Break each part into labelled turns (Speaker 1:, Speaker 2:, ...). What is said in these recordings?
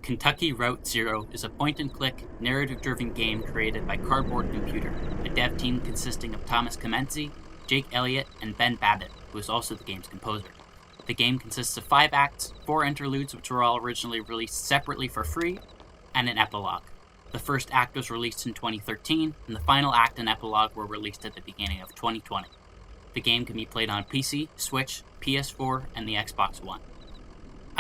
Speaker 1: Kentucky Route Zero is a point-and-click, narrative-driven game created by Cardboard Computer, a dev team consisting of Thomas Kamenzi, Jake Elliott, and Ben Babbitt, who is also the game's composer. The game consists of 5 acts, 4 interludes which were all originally released separately for free, and an epilogue. The first act was released in 2013, and the final act and epilogue were released at the beginning of 2020. The game can be played on PC, Switch, PS4, and the Xbox One.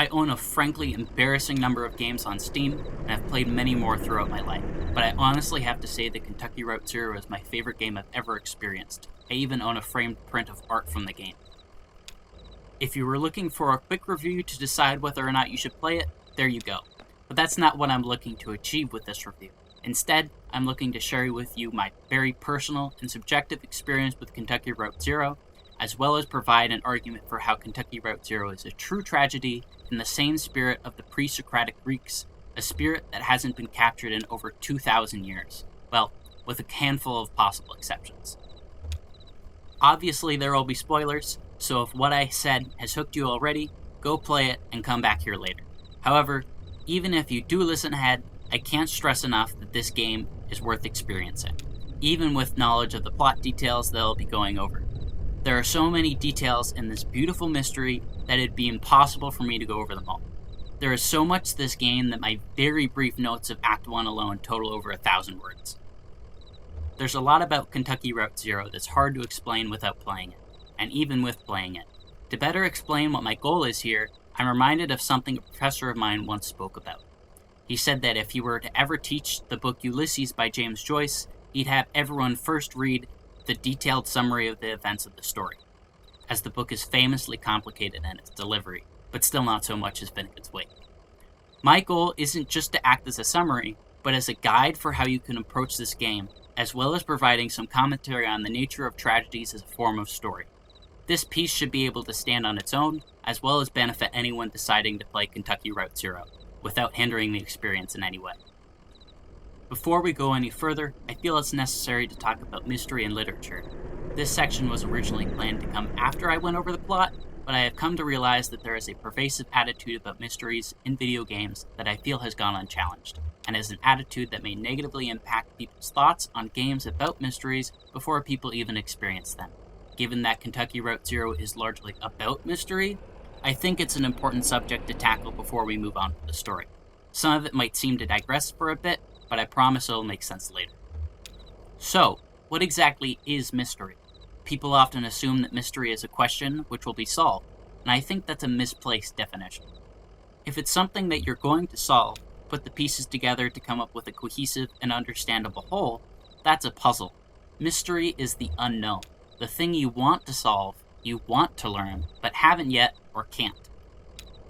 Speaker 1: I own a frankly embarrassing number of games on Steam, and I've played many more throughout my life, but I honestly have to say that Kentucky Route Zero is my favorite game I've ever experienced. I even own a framed print of art from the game. If you were looking for a quick review to decide whether or not you should play it, there you go. But that's not what I'm looking to achieve with this review. Instead, I'm looking to share with you my very personal and subjective experience with Kentucky Route Zero, as well as provide an argument for how Kentucky Route Zero is a true tragedy in the same spirit of the pre-Socratic Greeks, a spirit that hasn't been captured in over 2,000 years. Well, with a handful of possible exceptions. Obviously, there will be spoilers, so if what I said has hooked you already, go play it and come back here later. However, even if you do listen ahead, I can't stress enough that this game is worth experiencing, even with knowledge of the plot details that I'll be going over. There are so many details in this beautiful mystery that it'd be impossible for me to go over them all. There is so much to this game that my very brief notes of Act 1 alone total over 1,000 words. There's a lot about Kentucky Route Zero that's hard to explain without playing it, and even with playing it. To better explain what my goal is here, I'm reminded of something a professor of mine once spoke about. He said that if he were to ever teach the book Ulysses by James Joyce, he'd have everyone first read the detailed summary of the events of the story, as the book is famously complicated in its delivery, but still not so much as Finnegan's Wake. My goal isn't just to act as a summary, but as a guide for how you can approach this game, as well as providing some commentary on the nature of tragedies as a form of story. This piece should be able to stand on its own, as well as benefit anyone deciding to play Kentucky Route Zero, without hindering the experience in any way. Before we go any further, I feel it's necessary to talk about mystery and literature. This section was originally planned to come after I went over the plot, but I have come to realize that there is a pervasive attitude about mysteries in video games that I feel has gone unchallenged, and is an attitude that may negatively impact people's thoughts on games about mysteries before people even experience them. Given that Kentucky Route Zero is largely about mystery, I think it's an important subject to tackle before we move on to the story. Some of it might seem to digress for a bit, but I promise it'll make sense later. So, what exactly is mystery? People often assume that mystery is a question which will be solved, and I think that's a misplaced definition. If it's something that you're going to solve, put the pieces together to come up with a cohesive and understandable whole, that's a puzzle. Mystery is the unknown, the thing you want to solve, you want to learn, but haven't yet or can't.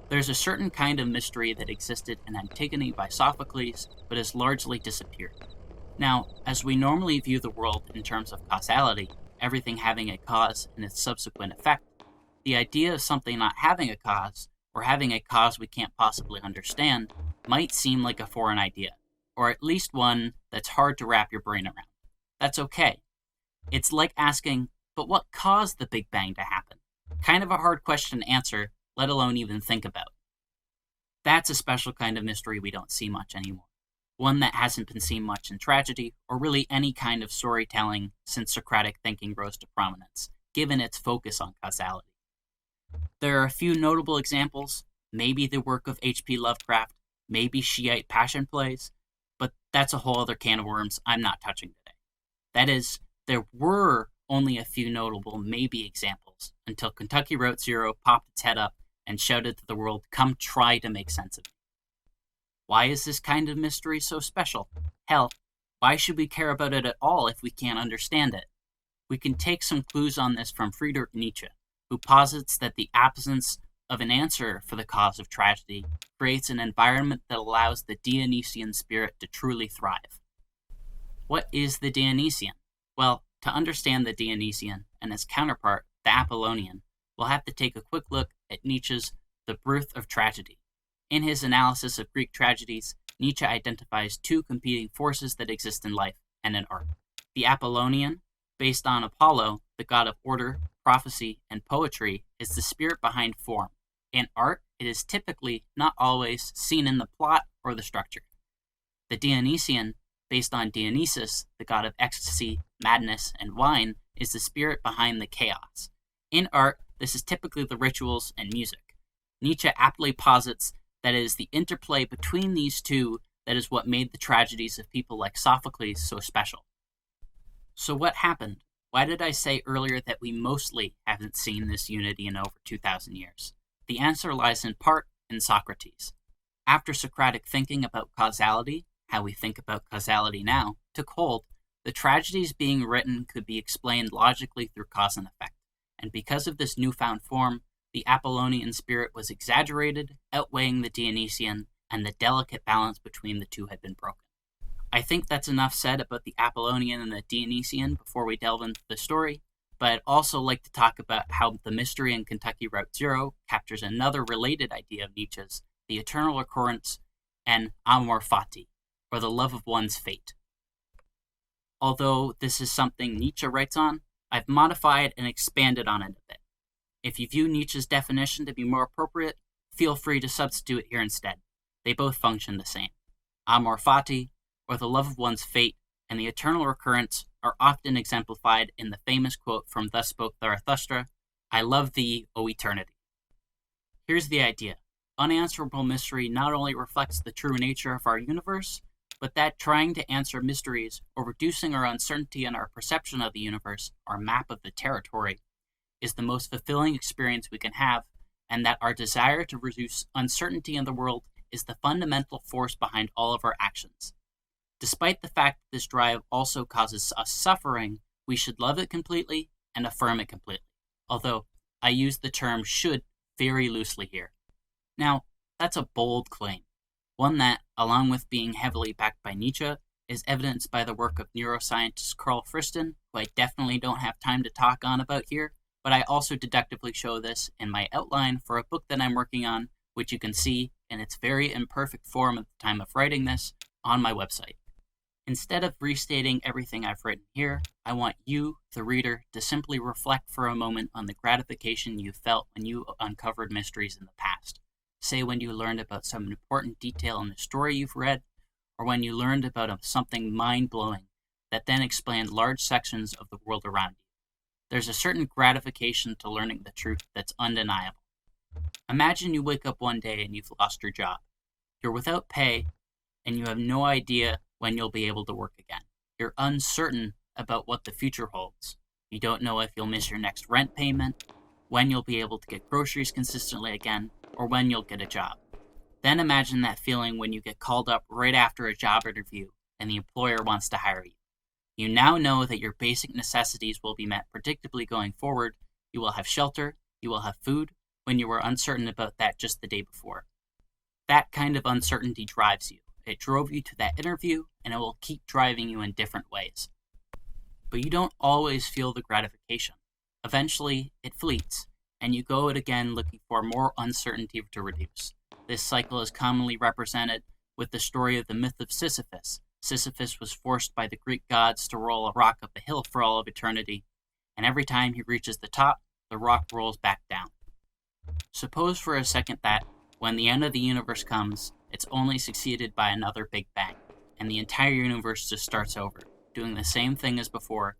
Speaker 1: There's a certain kind of mystery that existed in Antigone by Sophocles, but has largely disappeared. Now, as we normally view the world in terms of causality, everything having a cause and its subsequent effect, the idea of something not having a cause, or having a cause we can't possibly understand, might seem like a foreign idea, or at least one that's hard to wrap your brain around. That's okay. It's like asking, but what caused the Big Bang to happen? Kind of a hard question to answer, let alone even think about. That's a special kind of mystery we don't see much anymore. One that hasn't been seen much in tragedy, or really any kind of storytelling since Socratic thinking rose to prominence, given its focus on causality. There are a few notable examples, maybe the work of H.P. Lovecraft, maybe Shiite passion plays, but that's a whole other can of worms I'm not touching today. That is, there were only a few notable maybe examples until Kentucky Route Zero popped its head up and shouted to the world, "Come try to make sense of it." Why is this kind of mystery so special? Hell, why should we care about it at all if we can't understand it? We can take some clues on this from Friedrich Nietzsche, who posits that the absence of an answer for the cause of tragedy creates an environment that allows the Dionysian spirit to truly thrive. What is the Dionysian? Well, to understand the Dionysian and its counterpart, the Apollonian, we'll have to take a quick look at Nietzsche's The Birth of Tragedy. In his analysis of Greek tragedies, Nietzsche identifies 2 competing forces that exist in life and in art. The Apollonian, based on Apollo, the god of order, prophecy, and poetry, is the spirit behind form. In art, it is typically, not always, seen in the plot or the structure. The Dionysian, based on Dionysus, the god of ecstasy, madness, and wine, is the spirit behind the chaos. In art, this is typically the rituals and music. Nietzsche aptly posits that it is the interplay between these two that is what made the tragedies of people like Sophocles so special. So what happened? Why did I say earlier that we mostly haven't seen this unity in over 2,000 years? The answer lies in part in Socrates. After Socratic thinking about causality, how we think about causality now, took hold, the tragedies being written could be explained logically through cause and effect. And because of this newfound form, the Apollonian spirit was exaggerated, outweighing the Dionysian, and the delicate balance between the two had been broken. I think that's enough said about the Apollonian and the Dionysian before we delve into the story, but I'd also like to talk about how the mystery in Kentucky Route Zero captures another related idea of Nietzsche's, the eternal recurrence and amor fati, or the love of one's fate. Although this is something Nietzsche writes on, I've modified and expanded on it a bit. If you view Nietzsche's definition to be more appropriate, feel free to substitute it here instead. They both function the same. Amor fati, or the love of one's fate, and the eternal recurrence are often exemplified in the famous quote from Thus Spoke Zarathustra, "I love thee, O eternity." Here's the idea. Unanswerable mystery not only reflects the true nature of our universe, but that trying to answer mysteries or reducing our uncertainty in our perception of the universe, our map of the territory, is the most fulfilling experience we can have, and that our desire to reduce uncertainty in the world is the fundamental force behind all of our actions. Despite the fact that this drive also causes us suffering, we should love it completely and affirm it completely, although I use the term should very loosely here. Now, that's a bold claim, one that, along with being heavily backed by Nietzsche, is evidenced by the work of neuroscientist Carl Friston, who I definitely don't have time to talk on about here, but I also deductively show this in my outline for a book that I'm working on, which you can see in its very imperfect form at the time of writing this on my website. Instead of restating everything I've written here, I want you, the reader, to simply reflect for a moment on the gratification you felt when you uncovered mysteries in the past. Say when you learned about some important detail in the story you've read, or when you learned about something mind-blowing that then explained large sections of the world around you. There's a certain gratification to learning the truth that's undeniable. Imagine you wake up one day and you've lost your job. You're without pay, and you have no idea when you'll be able to work again. You're uncertain about what the future holds. You don't know if you'll miss your next rent payment, when you'll be able to get groceries consistently again, or when you'll get a job. Then imagine that feeling when you get called up right after a job interview and the employer wants to hire you. You now know that your basic necessities will be met predictably going forward. You will have shelter, you will have food, when you were uncertain about that just the day before. That kind of uncertainty drives you. It drove you to that interview, and it will keep driving you in different ways. But you don't always feel the gratification. Eventually, it fleets, and you go it again looking for more uncertainty to reduce. This cycle is commonly represented with the story of the myth of Sisyphus. Sisyphus was forced by the Greek gods to roll a rock up a hill for all of eternity, and every time he reaches the top, the rock rolls back down. Suppose for a second that, when the end of the universe comes, it's only succeeded by another Big Bang, and the entire universe just starts over, doing the same thing as before.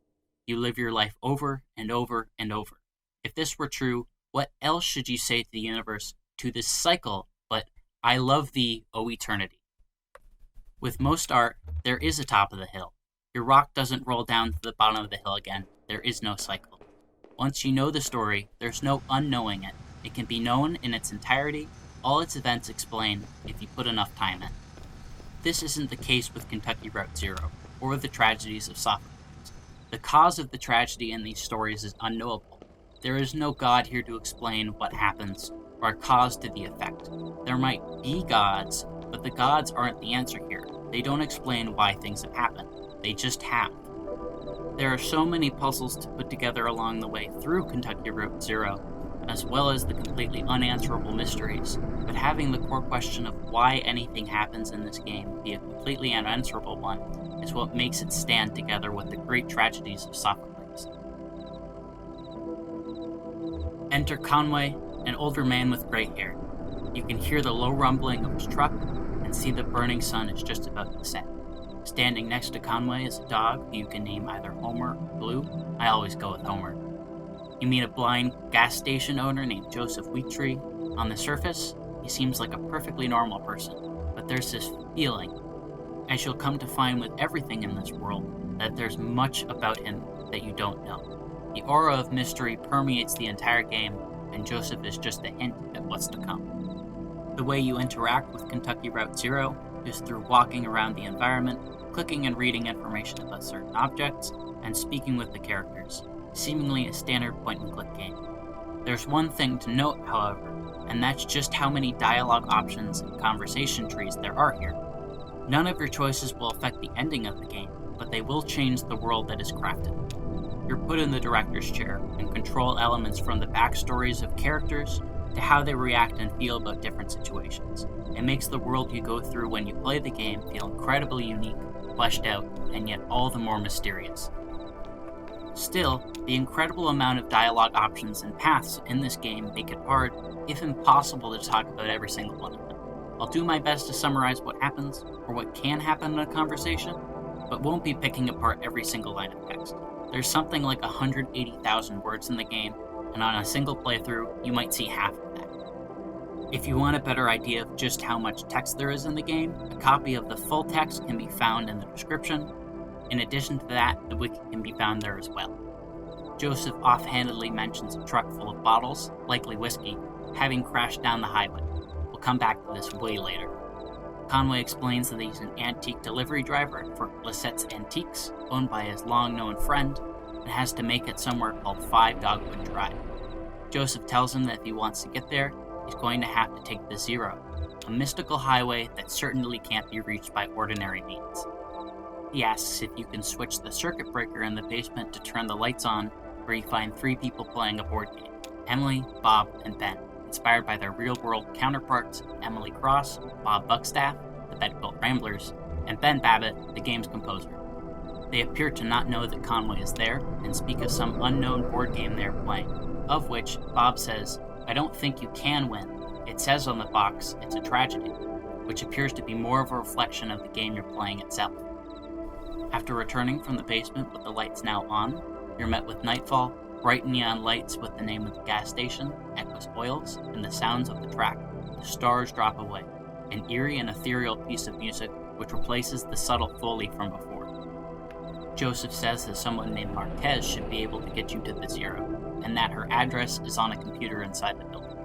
Speaker 1: You live your life over and over and over. If this were true, what else should you say to the universe, to this cycle, but "I love thee, O eternity"? With most art, there is a top of the hill. Your rock doesn't roll down to the bottom of the hill again. There is no cycle. Once you know the story, there's no unknowing it. It can be known in its entirety, all its events explained, if you put enough time in. This isn't the case with Kentucky Route Zero, or the tragedies of Sophocles. The cause of the tragedy in these stories is unknowable. There is no God here to explain what happens, or a cause to the effect. There might be gods, but the gods aren't the answer here. They don't explain why things have happened. They just have. There are so many puzzles to put together along the way through Kentucky Route Zero, as well as the completely unanswerable mysteries, but having the core question of why anything happens in this game be a completely unanswerable one is what makes it stand together with the great tragedies of Sophocles. Enter Conway, an older man with gray hair. You can hear the low rumbling of his truck, and and see the burning sun is just about to set. Standing next to Conway is a dog who you can name either Homer or Blue. I always go with Homer. You meet a blind gas station owner named Joseph Wheattree. On the surface, he seems like a perfectly normal person, but there's this feeling, as you'll come to find with everything in this world, that there's much about him that you don't know. The aura of mystery permeates the entire game, and Joseph is just a hint at what's to come. The way you interact with Kentucky Route Zero is through walking around the environment, clicking and reading information about certain objects, and speaking with the characters, seemingly a standard point-and-click game. There's one thing to note, however, and that's just how many dialogue options and conversation trees there are here. None of your choices will affect the ending of the game, but they will change the world that is crafted. You're put in the director's chair and control elements from the backstories of characters to how they react and feel about different situations. It makes the world you go through when you play the game feel incredibly unique, fleshed out, and yet all the more mysterious. Still, the incredible amount of dialogue options and paths in this game make it hard, if impossible, to talk about every single one of them. I'll do my best to summarize what happens, or what can happen in a conversation, but won't be picking apart every single line of text. There's something like 180,000 words in the game, and on a single playthrough, you might see half of that. If you want a better idea of just how much text there is in the game, a copy of the full text can be found in the description. In addition to that, the wiki can be found there as well. Joseph offhandedly mentions a truck full of bottles, likely whiskey, having crashed down the highway. We'll come back to this way later. Conway explains that he's an antique delivery driver for Lisette's Antiques, owned by his long-known friend, and has to make it somewhere called 5 Dogwood Drive. Joseph tells him that if he wants to get there, he's going to have to take the Zero, a mystical highway that certainly can't be reached by ordinary means. He asks if you can switch the circuit breaker in the basement to turn the lights on, where you find 3 people playing a board game, Emily, Bob, and Ben, inspired by their real-world counterparts, Emily Cross, Bob Buckstaff, the Bedquilt Ramblers, and Ben Babbitt, the game's composer. They appear to not know that Conway is there, and speak of some unknown board game they are playing, of which Bob says, "I don't think you can win. It says on the box, it's a tragedy," which appears to be more of a reflection of the game you're playing itself. After returning from the basement with the lights now on, you're met with nightfall, bright neon lights with the name of the gas station, Equus Oils, and the sounds of the track. The stars drop away, an eerie and ethereal piece of music which replaces the subtle Foley from before. Joseph says that someone named Marquez should be able to get you to the Zero, and that her address is on a computer inside the building.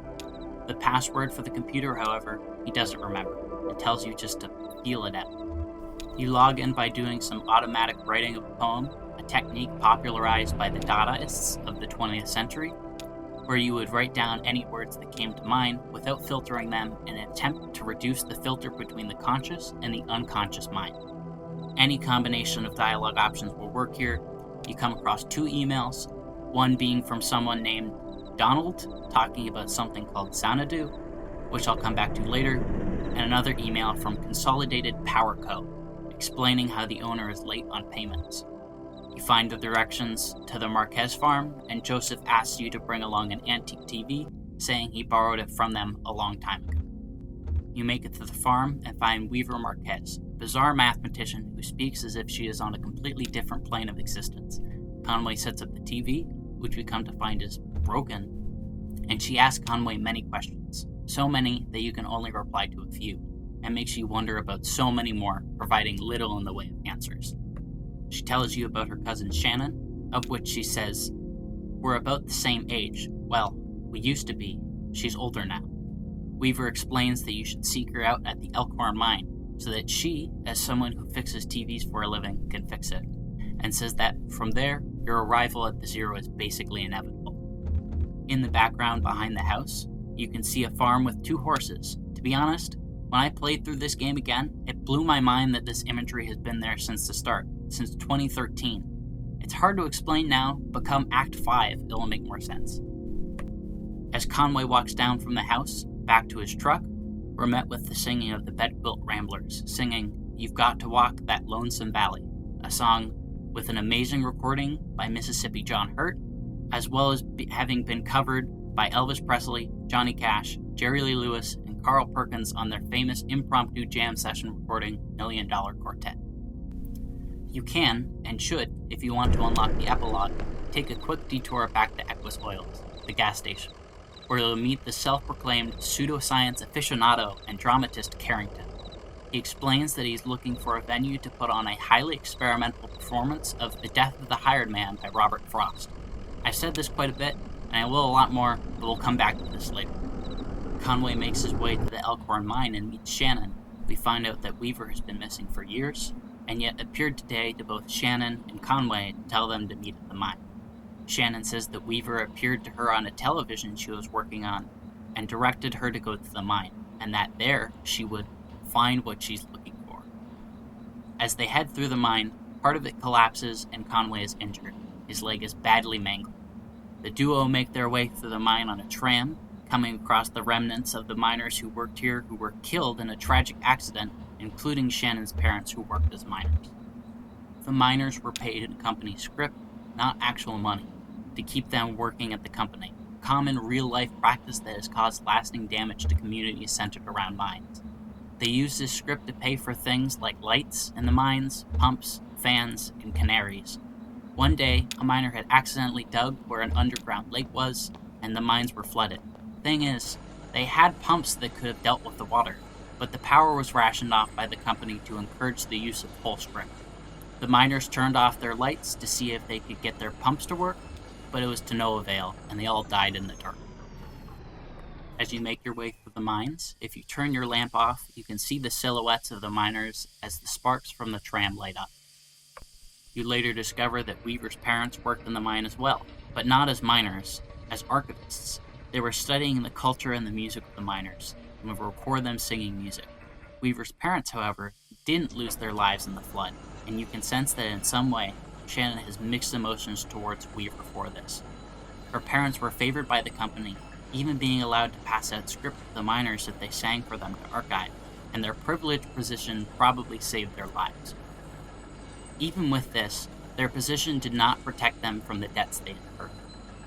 Speaker 1: The password for the computer, however, he doesn't remember, and tells you just to feel it out. You log in by doing some automatic writing of a poem, a technique popularized by the Dadaists of the 20th century, where you would write down any words that came to mind without filtering them in an attempt to reduce the filter between the conscious and the unconscious mind. Any combination of dialogue options will work here. You come across 2 emails, one being from someone named Donald, talking about something called Xanadu, which I'll come back to later, and another email from Consolidated Power Co., explaining how the owner is late on payments. You find the directions to the Marquez farm, and Joseph asks you to bring along an antique TV, saying he borrowed it from them a long time ago. You make it to the farm and find Weaver Marquez, a bizarre mathematician who speaks as if she is on a completely different plane of existence. Conway sets up the TV, which we come to find is broken, and she asks Conway many questions, so many that you can only reply to a few, and makes you wonder about so many more, providing little in the way of answers. She tells you about her cousin Shannon, of which she says, "We're about the same age. Well, we used to be. She's older now." Weaver explains that you should seek her out at the Elkhorn mine, so that she, as someone who fixes TVs for a living, can fix it, and says that from there, your arrival at the Zero is basically inevitable. In the background behind the house, you can see a farm with 2 horses. To be honest, when I played through this game again, it blew my mind that this imagery has been there since the start, since 2013. It's hard to explain now, but come Act 5, it'll make more sense. As Conway walks down from the house, back to his truck, we're met with the singing of the Bedquilt Ramblers, singing "You've Got to Walk That Lonesome Valley," a song with an amazing recording by Mississippi John Hurt, as well as having been covered by Elvis Presley, Johnny Cash, Jerry Lee Lewis, and Carl Perkins on their famous impromptu jam session recording $1 Million Quartet. You can, and should, if you want to unlock the epilogue, take a quick detour back to Equus Oils, the gas station, where you'll meet the self-proclaimed pseudoscience aficionado and dramatist Carrington. He explains that he's looking for a venue to put on a highly experimental performance of The Death of the Hired Man by Robert Frost. I've said this quite a bit, and I will a lot more, but we'll come back to this later. Conway makes his way to the Elkhorn mine and meets Shannon. We find out that Weaver has been missing for years, and yet appeared today to both Shannon and Conway to tell them to meet at the mine. Shannon says that Weaver appeared to her on a television she was working on and directed her to go to the mine, and that there she would find what she's looking for. As they head through the mine, part of it collapses and Conway is injured. His leg is badly mangled. The duo make their way through the mine on a tram, coming across the remnants of the miners who worked here who were killed in a tragic accident, including Shannon's parents who worked as miners. The miners were paid in company scrip, not actual money, to keep them working at the company, common real-life practice that has caused lasting damage to communities centered around mines. They used this scrip to pay for things like lights in the mines, pumps, fans, and canaries. One day, a miner had accidentally dug where an underground lake was, and the mines were flooded. Thing is, they had pumps that could have dealt with the water, but the power was rationed off by the company to encourage the use of full scrip. The miners turned off their lights to see if they could get their pumps to work, but it was to no avail, and they all died in the dark. As you make your way through the mines, if you turn your lamp off, you can see the silhouettes of the miners as the sparks from the tram light up. You later discover that Weaver's parents worked in the mine as well, but not as miners, as archivists. They were studying the culture and the music of the miners, and would record them singing music. Weaver's parents, however, didn't lose their lives in the flood, and you can sense that in some way, Shannon has mixed emotions towards Weaver for this. Her parents were favored by the company, even being allowed to pass out script to the miners that they sang for them to archive, and their privileged position probably saved their lives. Even with this, their position did not protect them from the debts they incurred,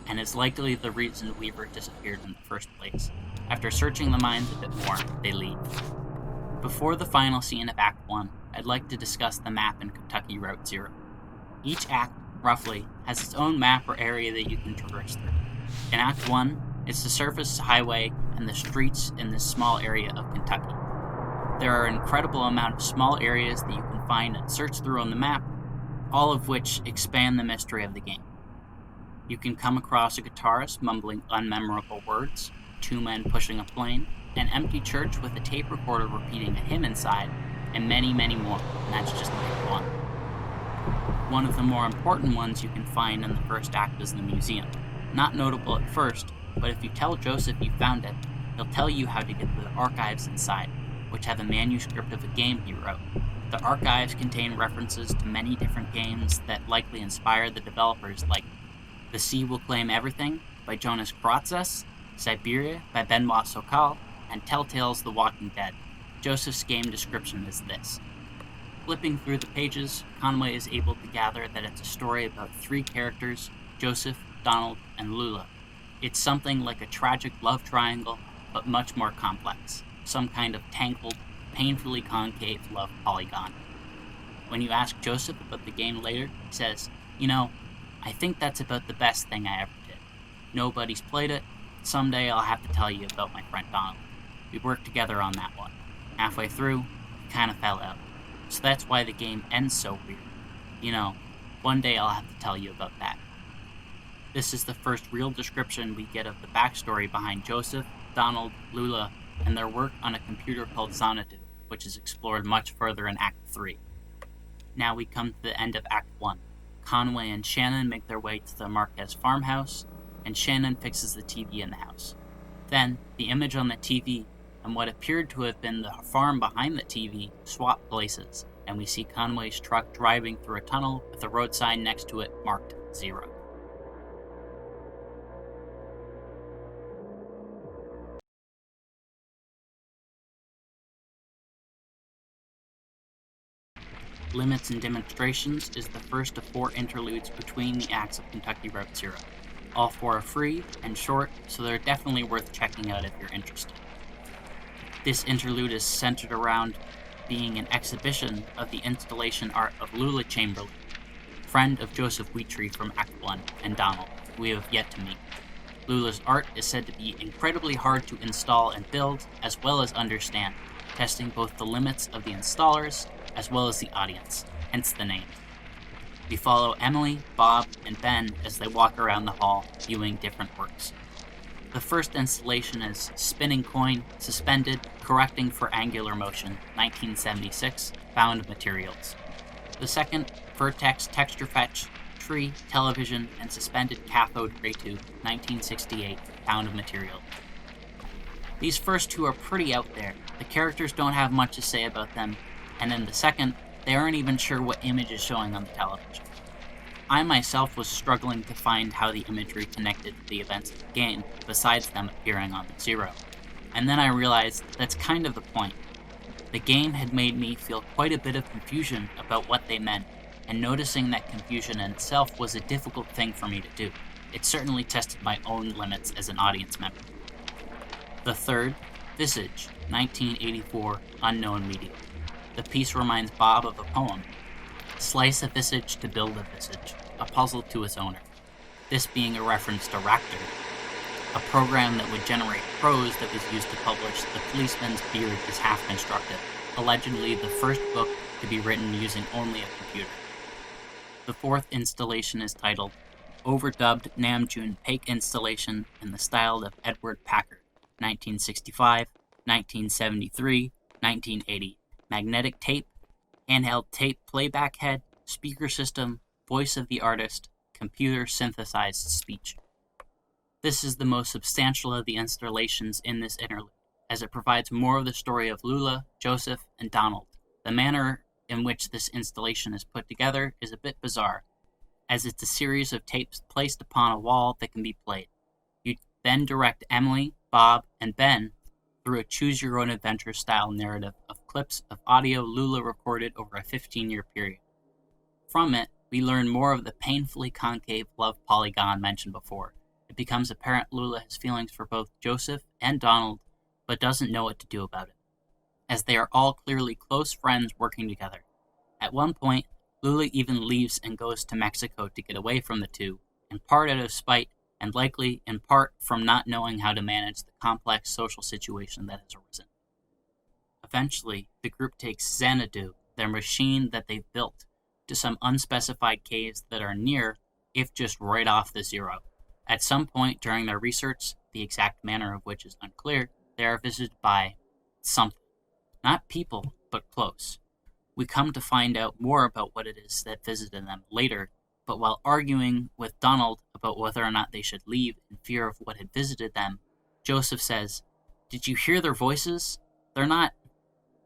Speaker 1: and is likely the reason Weaver disappeared in the first place. After searching the mines a bit more, they leave. Before the final scene of Act 1, I'd like to discuss the map in Kentucky Route Zero. Each act, roughly, has its own map or area that you can traverse through. In Act 1, it's the surface highway and the streets in this small area of Kentucky. There are an incredible amount of small areas that you can find and search through on the map, all of which expand the mystery of the game. You can come across a guitarist mumbling unmemorable words, two men pushing a plane, an empty church with a tape recorder repeating a hymn inside, and many, many more, and that's just Act 1. One of the more important ones you can find in the first act is the museum. Not notable at first, but if you tell Joseph you found it, he'll tell you how to get to the archives inside, which have a manuscript of a game he wrote. The archives contain references to many different games that likely inspired the developers, like The Sea Will Claim Everything by Jonas Kratzes, Siberia by Benoit Sokal, and Telltale's The Walking Dead. Joseph's game description is this. Flipping through the pages, Conway is able to gather that it's a story about three characters, Joseph, Donald, and Lula. It's something like a tragic love triangle, but much more complex. Some kind of tangled, painfully concave love polygon. When you ask Joseph about the game later, he says, I think that's about the best thing I ever did. Nobody's played it. Someday I'll have to tell you about my friend Donald. We worked together on that one. Halfway through, we kind of fell out. So that's why the game ends so weird. One day I'll have to tell you about that. This is the first real description we get of the backstory behind Joseph, Donald, Lula, and their work on a computer called Xanadu, which is explored much further in Act 3. Now we come to the end of Act 1. Conway and Shannon make their way to the Marquez farmhouse, and Shannon fixes the TV in the house. Then, the image on the TV and what appeared to have been the farm behind the TV swap places, and we see Conway's truck driving through a tunnel with a road sign next to it marked 0. Limits and Demonstrations is the first of 4 interludes between the acts of Kentucky Route Zero. All 4 are free and short, so they're definitely worth checking out if you're interested. This interlude is centered around being an exhibition of the installation art of Lula Chamberlain, friend of Joseph Wheatree from Act 1 and Donald, who we have yet to meet. Lula's art is said to be incredibly hard to install and build, as well as understand, testing both the limits of the installers as well as the audience, hence the name. We follow Emily, Bob, and Ben as they walk around the hall, viewing different works. The first installation is Spinning Coin, Suspended, Correcting for Angular Motion, 1976, Found Materials. The second, Vertex Texture Fetch, Tree, Television, and Suspended Cathode Ray Tube, 1968, Found Material. These first two are pretty out there. The characters don't have much to say about them, and in the second, they aren't even sure what image is showing on the television. I myself was struggling to find how the imagery connected to the events of the game, besides them appearing on the Zero. And then I realized that's kind of the point. The game had made me feel quite a bit of confusion about what they meant, and noticing that confusion in itself was a difficult thing for me to do. It certainly tested my own limits as an audience member. The third, Visage, 1984, Unknown Medium. The piece reminds Bob of a poem. Slice a visage to build a visage, a puzzle to its owner. This being a reference to Raptor, a program that would generate prose that was used to publish The Policeman's Beard is Half Constructed, allegedly the first book to be written using only a computer. The fourth installation is titled Overdubbed Namjoon Paik Installation in the Style of Edward Packard, 1965, 1973, 1980. Magnetic tape, handheld tape playback head, speaker system, voice of the artist, computer synthesized speech. This is the most substantial of the installations in this interlude, as it provides more of the story of Lula, Joseph, and Donald. The manner in which this installation is put together is a bit bizarre, as it's a series of tapes placed upon a wall that can be played. You then direct Emily, Bob, and Ben through a choose-your-own-adventure style narrative of clips of audio Lula recorded over a 15-year period. From it, we learn more of the painfully concave love polygon mentioned before. It becomes apparent Lula has feelings for both Joseph and Donald, but doesn't know what to do about it, as they are all clearly close friends working together. At one point, Lula even leaves and goes to Mexico to get away from the two, in part out of spite, and likely in part from not knowing how to manage the complex social situation that has arisen. Eventually, the group takes Xanadu, their machine that they've built, to some unspecified caves that are near, if just right off the Zero. At some point during their research, the exact manner of which is unclear, they are visited by something. Not people, but close. We come to find out more about what it is that visited them later, but while arguing with Donald about whether or not they should leave in fear of what had visited them, Joseph says, "Did you hear their voices?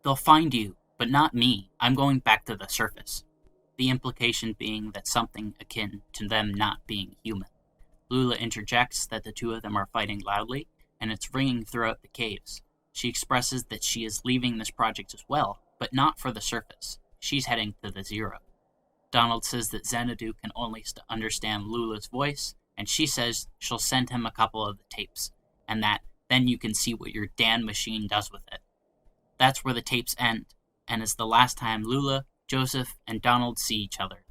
Speaker 1: They'll find you, but not me. I'm going back to the surface." The implication being that something akin to them not being human. Lula interjects that the two of them are fighting loudly, and it's ringing throughout the caves. She expresses that she is leaving this project as well, but not for the surface. She's heading to the Zero. Donald says that Xanadu can only understand Lula's voice, and she says she'll send him a couple of the tapes, and that then you can see what your Dan machine does with it. That's where the tapes end, and is the last time Lula, Joseph, and Donald see each other.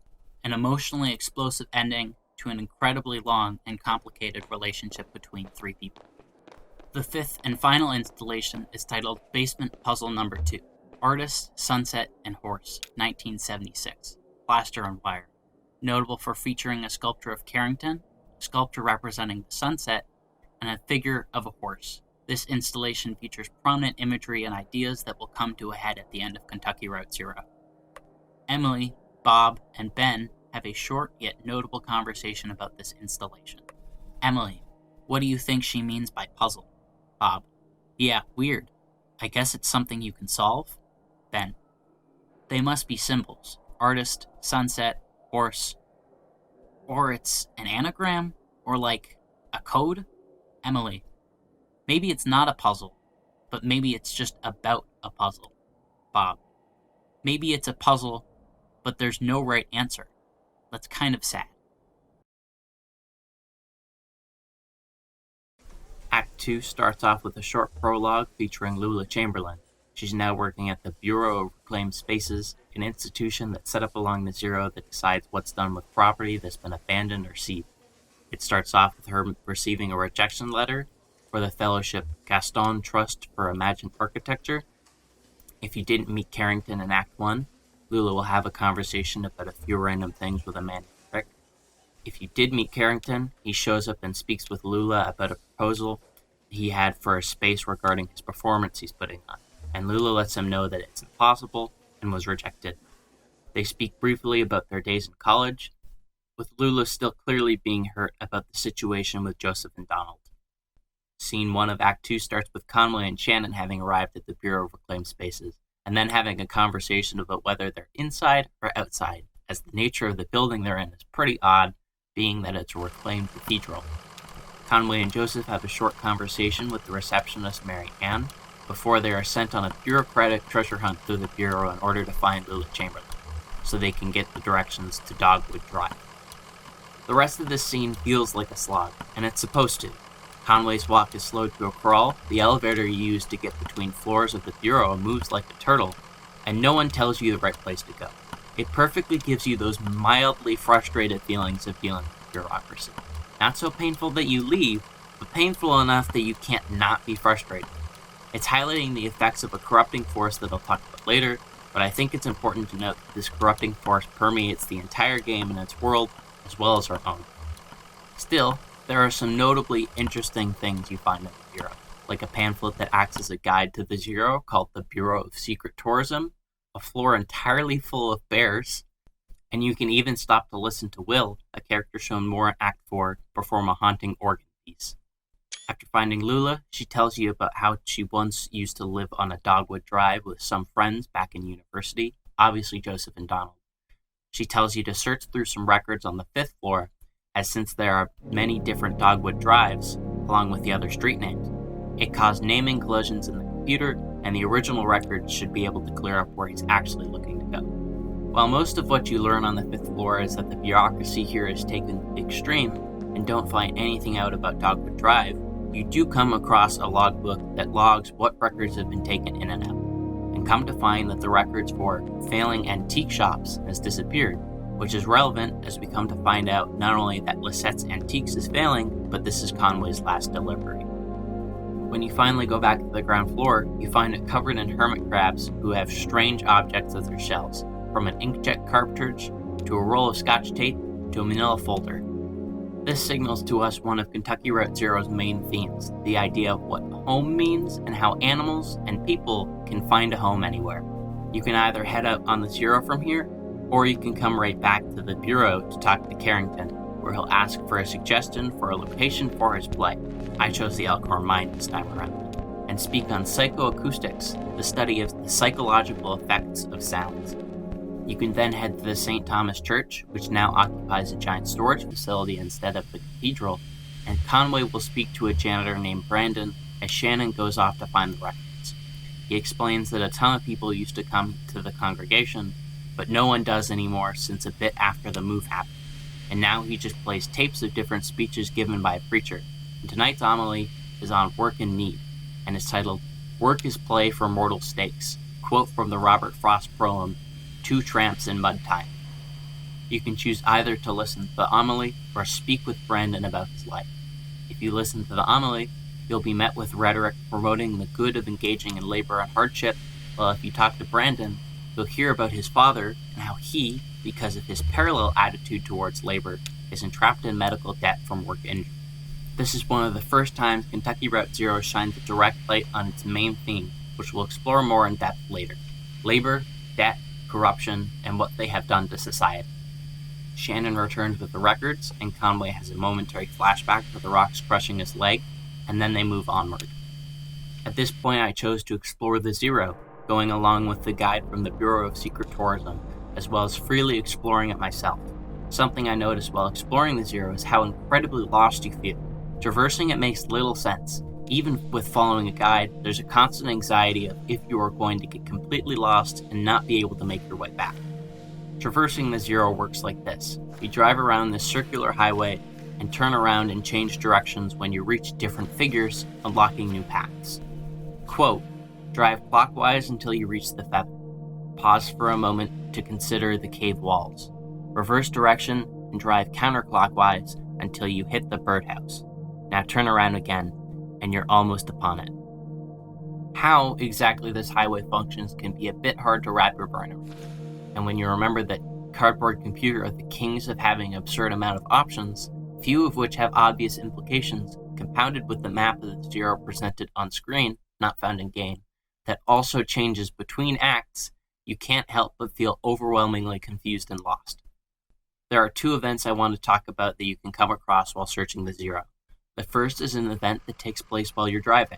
Speaker 1: An emotionally explosive ending to an incredibly long and complicated relationship between three people. The fifth and final installation is titled Basement Puzzle Number 2, Artist, Sunset, and Horse, 1976, Plaster and Wire. Notable for featuring a sculpture of Carrington, a sculpture representing the sunset, and a figure of a horse. This installation features prominent imagery and ideas that will come to a head at the end of Kentucky Route Zero. Emily, Bob, and Ben have a short yet notable conversation about this installation. Emily, what do you think she means by puzzle? Bob, yeah, weird. I guess it's something you can solve? Ben, they must be symbols. Artist, sunset, horse. Or it's an anagram? Or like a code? Emily, maybe it's not a puzzle, but maybe it's just about a puzzle. Bob, maybe it's a puzzle, but there's no right answer. That's kind of sad. Act 2 starts off with a short prologue featuring Lula Chamberlain. She's now working at the Bureau of Reclaimed Spaces, an institution that's set up along the Zero that decides what's done with property that's been abandoned or seized. It starts off with her receiving a rejection letter for the fellowship Gaston Trust for Imagined Architecture. If you didn't meet Carrington in Act 1, Lula will have a conversation about a few random things with a man named Rick. If you did meet Carrington, he shows up and speaks with Lula about a proposal he had for a space regarding his performance he's putting on, and Lula lets him know that it's impossible and was rejected. They speak briefly about their days in college, with Lula still clearly being hurt about the situation with Joseph and Donald. Scene 1 of Act 2 starts with Conway and Shannon having arrived at the Bureau of Reclaimed Spaces, and then having a conversation about whether they're inside or outside, as the nature of the building they're in is pretty odd, being that it's a reclaimed cathedral. Conway and Joseph have a short conversation with the receptionist Mary Ann before they are sent on a bureaucratic treasure hunt through the Bureau in order to find Lula Chamberlain, so they can get the directions to Dogwood Drive. The rest of this scene feels like a slog, and it's supposed to. Conway's walk is slowed to a crawl, the elevator you use to get between floors of the Bureau moves like a turtle, and no one tells you the right place to go. It perfectly gives you those mildly frustrated feelings of dealing with bureaucracy. Not so painful that you leave, but painful enough that you can't not be frustrated. It's highlighting the effects of a corrupting force that I'll talk about later, but I think it's important to note that this corrupting force permeates the entire game and its world, as well as our own. Still, there are some notably interesting things you find in the Bureau, like a pamphlet that acts as a guide to the Zero called the Bureau of Secret Tourism, a floor entirely full of bears, and you can even stop to listen to Will, a character shown more in Act 4, perform a haunting organ piece. After finding Lula, she tells you about how she once used to live on a Dogwood Drive with some friends back in university, obviously Joseph and Donald. She tells you to search through some records on the 5th floor, as since there are many different Dogwood Drives, along with the other street names, it caused naming collisions in the computer, and the original record should be able to clear up where he's actually looking to go. While most of what you learn on the 5th floor is that the bureaucracy here is taken to the extreme, and don't find anything out about Dogwood Drive, you do come across a logbook that logs what records have been taken in and out, and come to find that the records for failing antique shops has disappeared, which is relevant as we come to find out not only that Lissette's Antiques is failing, but this is Conway's last delivery. When you finally go back to the ground floor, you find it covered in hermit crabs who have strange objects as their shells, from an inkjet cartridge to a roll of scotch tape to a manila folder. This signals to us one of Kentucky Route Zero's main themes, the idea of what home means and how animals and people can find a home anywhere. You can either head out on the Zero from here, or you can come right back to the Bureau to talk to Carrington, where he'll ask for a suggestion for a location for his play. I chose the Elkhorn Mine this time around, and speak on psychoacoustics, the study of the psychological effects of sounds. You can then head to the St. Thomas Church, which now occupies a giant storage facility instead of the cathedral, and Conway will speak to a janitor named Brandon as Shannon goes off to find the records. He explains that a ton of people used to come to the congregation, but no one does anymore since a bit after the move happened, and now he just plays tapes of different speeches given by a preacher. And tonight's homily is on work and need, and is titled, "Work is Play for Mortal Stakes," quote from the Robert Frost poem, "Two Tramps in Mud Time." You can choose either to listen to the homily or speak with Brandon about his life. If you listen to the homily, you'll be met with rhetoric promoting the good of engaging in labor and hardship, while if you talk to Brandon, you'll hear about his father and how he, because of his parallel attitude towards labor, is entrapped in medical debt from work injury. This is one of the first times Kentucky Route Zero shines a direct light on its main theme, which we'll explore more in depth later: labor, debt, corruption, and what they have done to society. Shannon returns with the records, and Conway has a momentary flashback to the rocks crushing his leg, and then they move onward. At this point, I chose to explore the Zero, going along with the guide from the Bureau of Secret Tourism, as well as freely exploring it myself. Something I noticed while exploring the Zero is how incredibly lost you feel. Traversing it makes little sense. Even with following a guide, there's a constant anxiety of if you are going to get completely lost and not be able to make your way back. Traversing the Zero works like this. You drive around this circular highway and turn around and change directions when you reach different figures, unlocking new paths. Quote, drive clockwise until you reach the feather. Pause for a moment to consider the cave walls. Reverse direction and drive counterclockwise until you hit the birdhouse. Now turn around again, and you're almost upon it. How exactly this highway functions can be a bit hard to wrap your brain around. And when you remember that cardboard computer are the kings of having an absurd amount of options, few of which have obvious implications, compounded with the map of the zero presented on screen, not found in game, that also changes between acts, you can't help but feel overwhelmingly confused and lost. There are two events I want to talk about that you can come across while searching the zero. The first is an event that takes place while you're driving.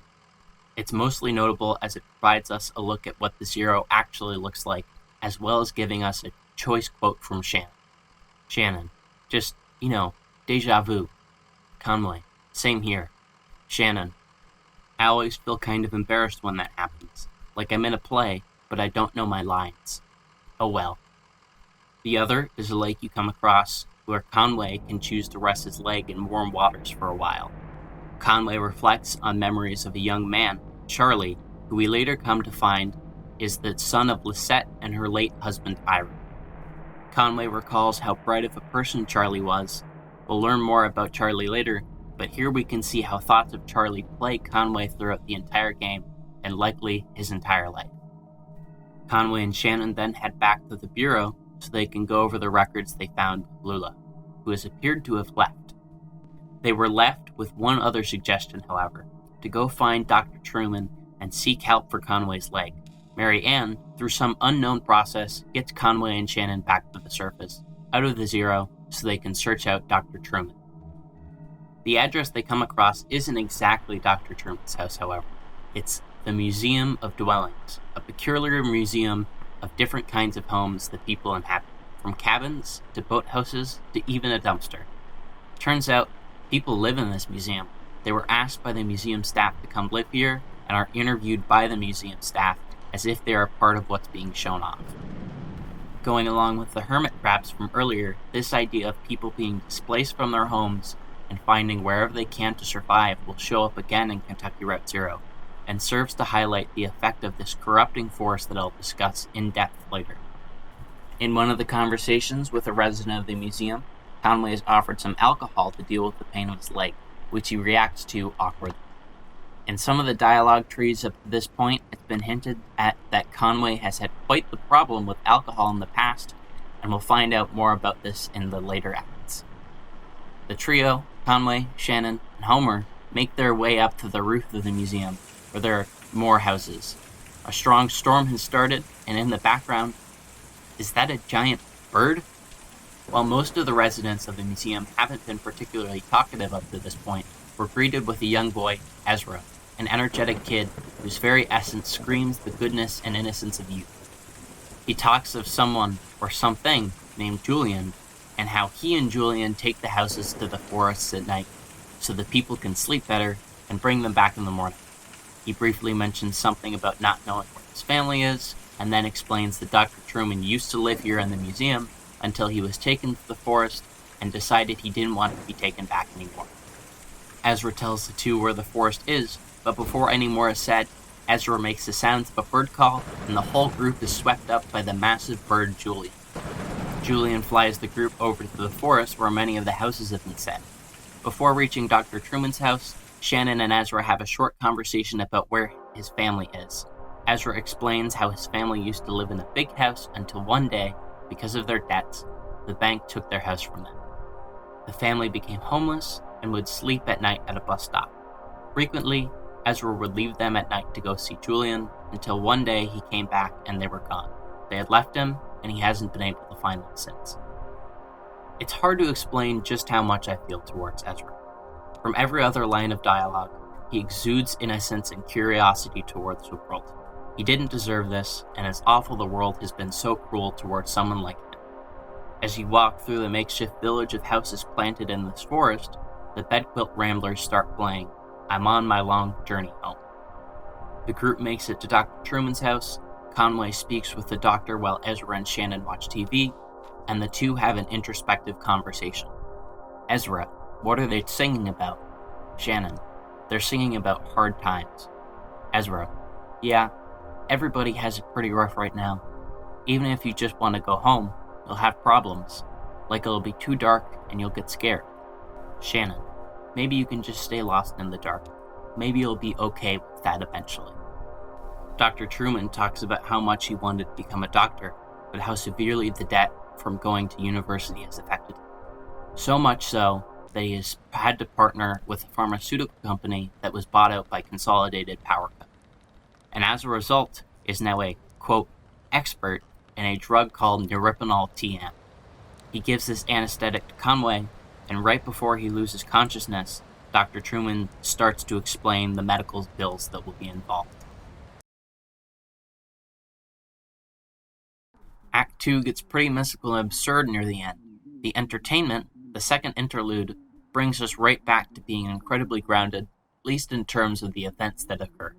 Speaker 1: It's mostly notable as it provides us a look at what the zero actually looks like, as well as giving us a choice quote from Shannon. Shannon, just, deja vu. Conway, same here. Shannon, I always feel kind of embarrassed when that happens. Like I'm in a play, but I don't know my lines. Oh well. The other is a lake you come across where Conway can choose to rest his leg in warm waters for a while. Conway reflects on memories of a young man, Charlie, who we later come to find is the son of Lisette and her late husband Ira. Conway recalls how bright of a person Charlie was. We'll learn more about Charlie later, but here we can see how thoughts of Charlie plague Conway throughout the entire game, and likely his entire life. Conway and Shannon then head back to the Bureau so they can go over the records they found with Lula, who has appeared to have left. They were left with one other suggestion, however, to go find Dr. Truman and seek help for Conway's leg. Mary Ann, through some unknown process, gets Conway and Shannon back to the surface, out of the zero, so they can search out Dr. Truman. The address they come across isn't exactly Dr. Truman's house, however. It's the Museum of Dwellings, a peculiar museum of different kinds of homes that people inhabit, from cabins to boathouses to even a dumpster. Turns out, people live in this museum. They were asked by the museum staff to come live here and are interviewed by the museum staff as if they are part of what's being shown off. Going along with the hermit crabs from earlier, this idea of people being displaced from their homes and finding wherever they can to survive will show up again in Kentucky Route Zero, and serves to highlight the effect of this corrupting force that I'll discuss in depth later. In one of the conversations with a resident of the museum, Conway is offered some alcohol to deal with the pain of his leg, which he reacts to awkwardly. In some of the dialogue trees up to this point, it's been hinted at that Conway has had quite the problem with alcohol in the past, and we'll find out more about this in the later acts. The trio, Conway, Shannon, and Homer, make their way up to the roof of the museum, where there are more houses. A strong storm has started, and in the background, is that a giant bird? While most of the residents of the museum haven't been particularly talkative up to this point, we're greeted with a young boy, Ezra, an energetic kid whose very essence screams the goodness and innocence of youth. He talks of someone, or something, named Julian, and how he and Julian take the houses to the forests at night, so the people can sleep better and bring them back in the morning. He briefly mentions something about not knowing where his family is, and then explains that Dr. Truman used to live here in the museum until he was taken to the forest and decided he didn't want to be taken back anymore. Ezra tells the two where the forest is, but before any more is said, Ezra makes the sounds of a bird call, and the whole group is swept up by the massive bird Julian. Julian flies the group over to the forest where many of the houses have been set. Before reaching Dr. Truman's house, Shannon and Ezra have a short conversation about where his family is. Ezra explains how his family used to live in a big house until one day, because of their debts, the bank took their house from them. The family became homeless and would sleep at night at a bus stop. Frequently, Ezra would leave them at night to go see Julian, until one day he came back and they were gone. They had left him, and he hasn't been able to find them since. It's hard to explain just how much I feel towards Ezra. From every other line of dialogue, he exudes innocence and curiosity towards the world. He didn't deserve this, and it's awful the world has been so cruel towards someone like him. As you walk through the makeshift village of houses planted in this forest, the bedquilt ramblers start playing I'm on my long journey home. The group makes it to Dr. Truman's house. Conway speaks with the doctor while Ezra and Shannon watch TV, and the two have an introspective conversation. Ezra, What are they singing about? Shannon. They're singing about hard times. Ezra. Yeah, everybody has it pretty rough right now. Even if you just want to go home, you'll have problems. Like it'll be too dark and you'll get scared. Shannon. Maybe you can just stay lost in the dark. Maybe you'll be okay with that eventually. Dr. Truman talks about how much he wanted to become a doctor, but how severely the debt from going to university has affected him. So much so that he has had to partner with a pharmaceutical company that was bought out by Consolidated Power Co. And as a result, is now a, quote, expert in a drug called Neuripinol TM. He gives this anesthetic to Conway, and right before he loses consciousness, Dr. Truman starts to explain the medical bills that will be involved. Act 2 gets pretty mystical and absurd near the end. The entertainment, the second interlude, brings us right back to being incredibly grounded, at least in terms of the events that occur.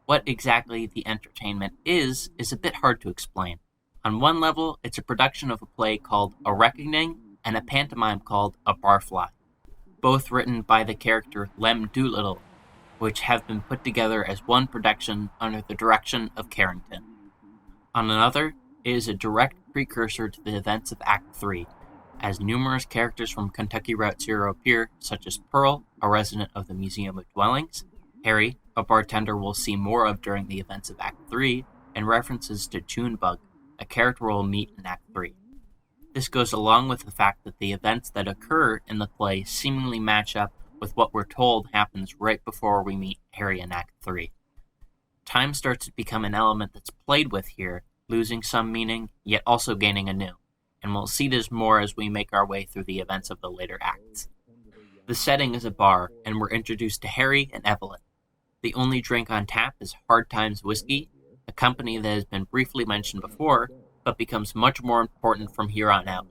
Speaker 1: What exactly the entertainment is a bit hard to explain. On one level, it's a production of a play called A Reckoning and a pantomime called A Barfly, both written by the character Lem Doolittle, which have been put together as one production under the direction of Carrington. On another, it is a direct precursor to the events of Act 3, as numerous characters from Kentucky Route Zero appear, such as Pearl, a resident of the Museum of Dwellings, Harry, a bartender we'll see more of during the events of Act 3, and references to Junebug, a character we'll meet in Act 3. This goes along with the fact that the events that occur in the play seemingly match up with what we're told happens right before we meet Harry in Act 3. Time starts to become an element that's played with here, losing some meaning, yet also gaining a new, and we'll see this more as we make our way through the events of the later acts. The setting is a bar, and we're introduced to Harry and Evelyn. The only drink on tap is Hard Times Whiskey, a company that has been briefly mentioned before, but becomes much more important from here on out.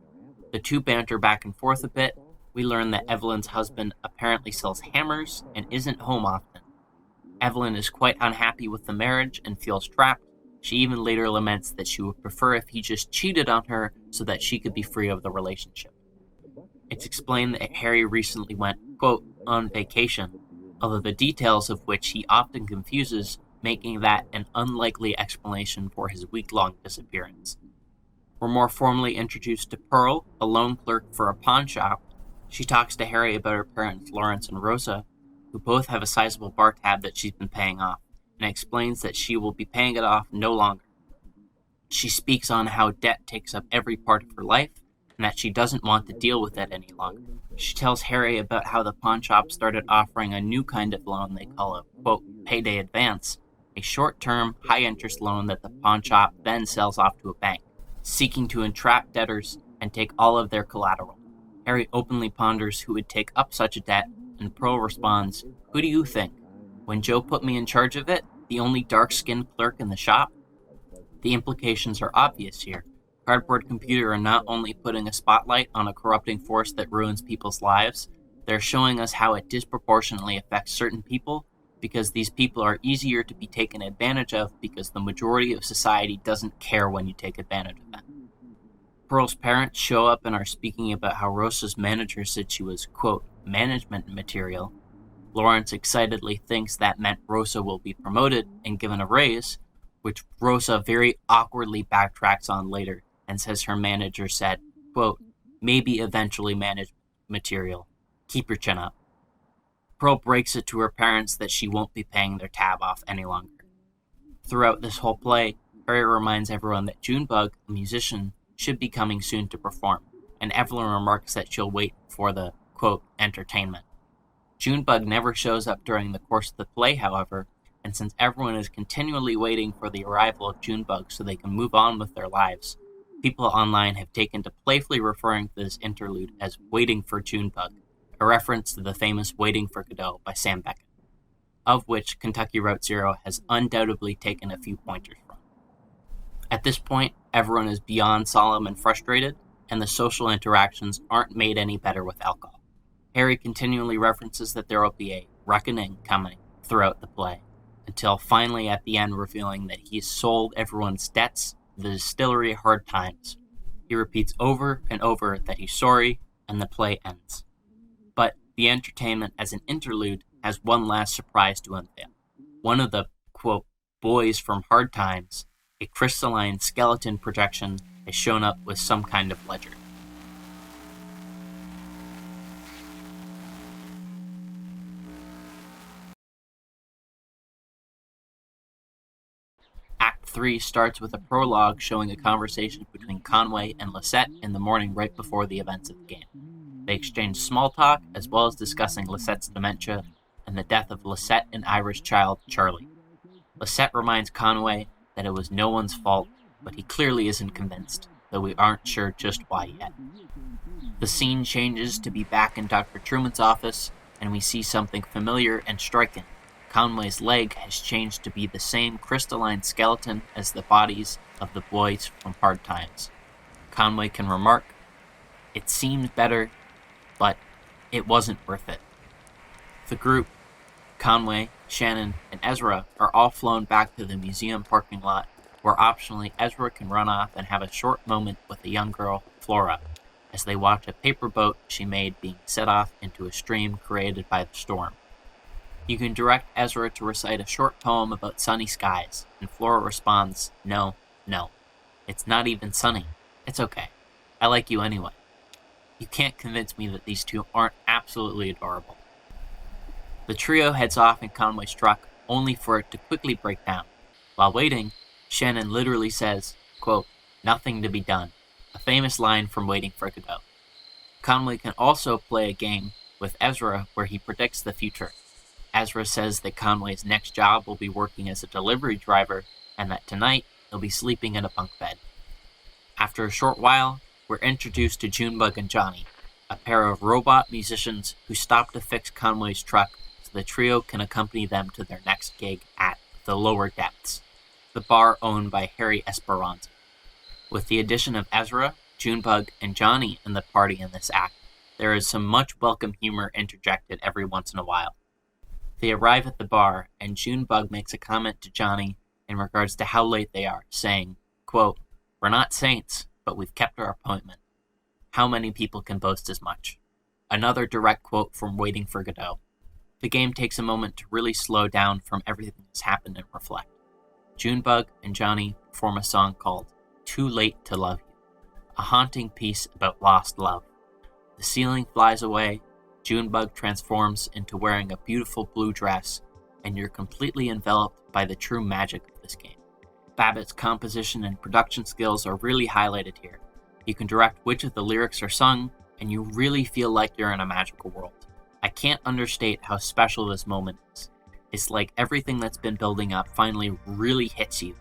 Speaker 1: The two banter back and forth a bit. We learn that Evelyn's husband apparently sells hammers and isn't home often. Evelyn is quite unhappy with the marriage and feels trapped. She even later laments that she would prefer if he just cheated on her so that she could be free of the relationship. It's explained that Harry recently went, quote, on vacation, although the details of which he often confuses, making that an unlikely explanation for his week-long disappearance. We're more formally introduced to Pearl, a loan clerk for a pawn shop. She talks to Harry about her parents, Lawrence and Rosa, who both have a sizable bar tab that she's been paying off, and explains that she will be paying it off no longer. She speaks on how debt takes up every part of her life, and that she doesn't want to deal with it any longer. She tells Harry about how the pawn shop started offering a new kind of loan they call a, quote, payday advance, a short-term, high-interest loan that the pawn shop then sells off to a bank, seeking to entrap debtors and take all of their collateral. Harry openly ponders who would take up such a debt, and Pearl responds, "Who do you think? When Joe put me in charge of it, the only dark-skinned clerk in the shop?" The implications are obvious here. Cardboard Computer are not only putting a spotlight on a corrupting force that ruins people's lives, they're showing us how it disproportionately affects certain people, because these people are easier to be taken advantage of because the majority of society doesn't care when you take advantage of them. Pearl's parents show up and are speaking about how Rosa's manager said she was, quote, management material. Lawrence excitedly thinks that meant Rosa will be promoted and given a raise, which Rosa very awkwardly backtracks on later and says her manager said, quote, maybe eventually management material. Keep your chin up. Pearl breaks it to her parents that she won't be paying their tab off any longer. Throughout this whole play, Harry reminds everyone that Junebug, a musician, should be coming soon to perform, and Evelyn remarks that she'll wait for the, quote, entertainment. Junebug never shows up during the course of the play, however, and since everyone is continually waiting for the arrival of Junebug so they can move on with their lives, people online have taken to playfully referring to this interlude as Waiting for Junebug, a reference to the famous Waiting for Godot by Sam Beckett, of which Kentucky Route Zero has undoubtedly taken a few pointers from. At this point, everyone is beyond solemn and frustrated, and the social interactions aren't made any better with alcohol. Harry continually references that there will be a reckoning coming throughout the play, until finally at the end revealing that he's sold everyone's debts to the distillery Hard Times. He repeats over and over that he's sorry, and the play ends. the entertainment as an interlude has one last surprise to unveil. One of the, quote, boys from Hard Times, a crystalline skeleton projection, has shown up with some kind of ledger. Act 3 starts with a prologue showing a conversation between Conway and Lisette in the morning right before the events of the game. They exchange small talk, as well as discussing Lisette's dementia and the death of Lisette and Ira's child, Charlie. Lisette reminds Conway that it was no one's fault, but he clearly isn't convinced, though we aren't sure just why yet. The scene changes to be back in Dr. Truman's office, and we see something familiar and striking. Conway's leg has changed to be the same crystalline skeleton as the bodies of the boys from Hard Times. Conway can remark, "It seemed better, but it wasn't worth it." The group, Conway, Shannon, and Ezra, are all flown back to the museum parking lot, where optionally Ezra can run off and have a short moment with a young girl, Flora, as they watch a paper boat she made being set off into a stream created by the storm. You can direct Ezra to recite a short poem about sunny skies, and Flora responds, "No, it's not even sunny. It's okay. I like you anyway." You can't convince me that these two aren't absolutely adorable. The trio heads off in Conway's truck, only for it to quickly break down. While waiting, Shannon literally says, quote, "Nothing to be done," a famous line from Waiting for Godot. Conway can also play a game with Ezra where he predicts the future. Ezra says that Conway's next job will be working as a delivery driver, and that tonight he'll be sleeping in a bunk bed. After a short while, we're introduced to Junebug and Johnny, a pair of robot musicians who stop to fix Conway's truck so the trio can accompany them to their next gig at the Lower Depths, the bar owned by Harry Esperanza. With the addition of Ezra, Junebug, and Johnny in the party in this act, there is some much welcome humor interjected every once in a while. They arrive at the bar, and Junebug makes a comment to Johnny in regards to how late they are, saying, quote, "We're not saints, but we've kept our appointment. How many people can boast as much?" Another direct quote from Waiting for Godot. The game takes a moment to really slow down from everything that's happened and reflect. Junebug and Johnny perform a song called "Too Late to Love You," a haunting piece about lost love. The ceiling flies away, Junebug transforms into wearing a beautiful blue dress, and you're completely enveloped by the true magic of this game. Babbitt's composition and production skills are really highlighted here. You can direct which of the lyrics are sung, and you really feel like you're in a magical world. I can't understate how special this moment is. It's like everything that's been building up finally really hits you.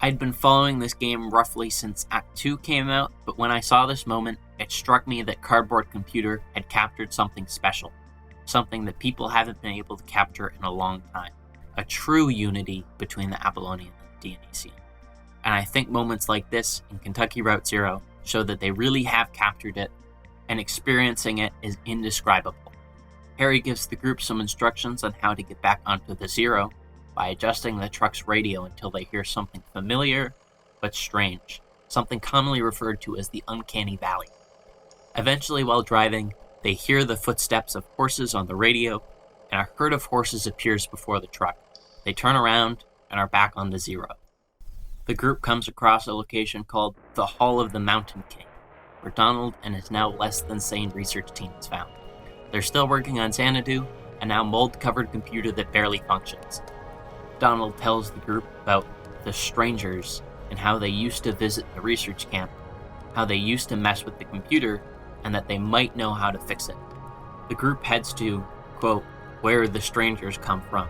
Speaker 1: I'd been following this game roughly since Act 2 came out, but when I saw this moment, it struck me that Cardboard Computer had captured something special, something that people haven't been able to capture in a long time, a true unity between the Apollonian and the Dionysian. And I think moments like this in Kentucky Route Zero show that they really have captured it, and experiencing it is indescribable. Harry gives the group some instructions on how to get back onto the Zero, by adjusting the truck's radio until they hear something familiar but strange, something commonly referred to as the uncanny valley. Eventually, while driving, they hear the footsteps of horses on the radio, and a herd of horses appears before the truck. They turn around and are back on the Zero. The group comes across a location called the Hall of the Mountain King, where Donald and his now less than sane research team is found. They're still working on Xanadu, a now mold-covered computer that barely functions. Donald tells the group about the strangers and how they used to visit the research camp, how they used to mess with the computer, and that they might know how to fix it. The group heads to, quote, "where the strangers come from,"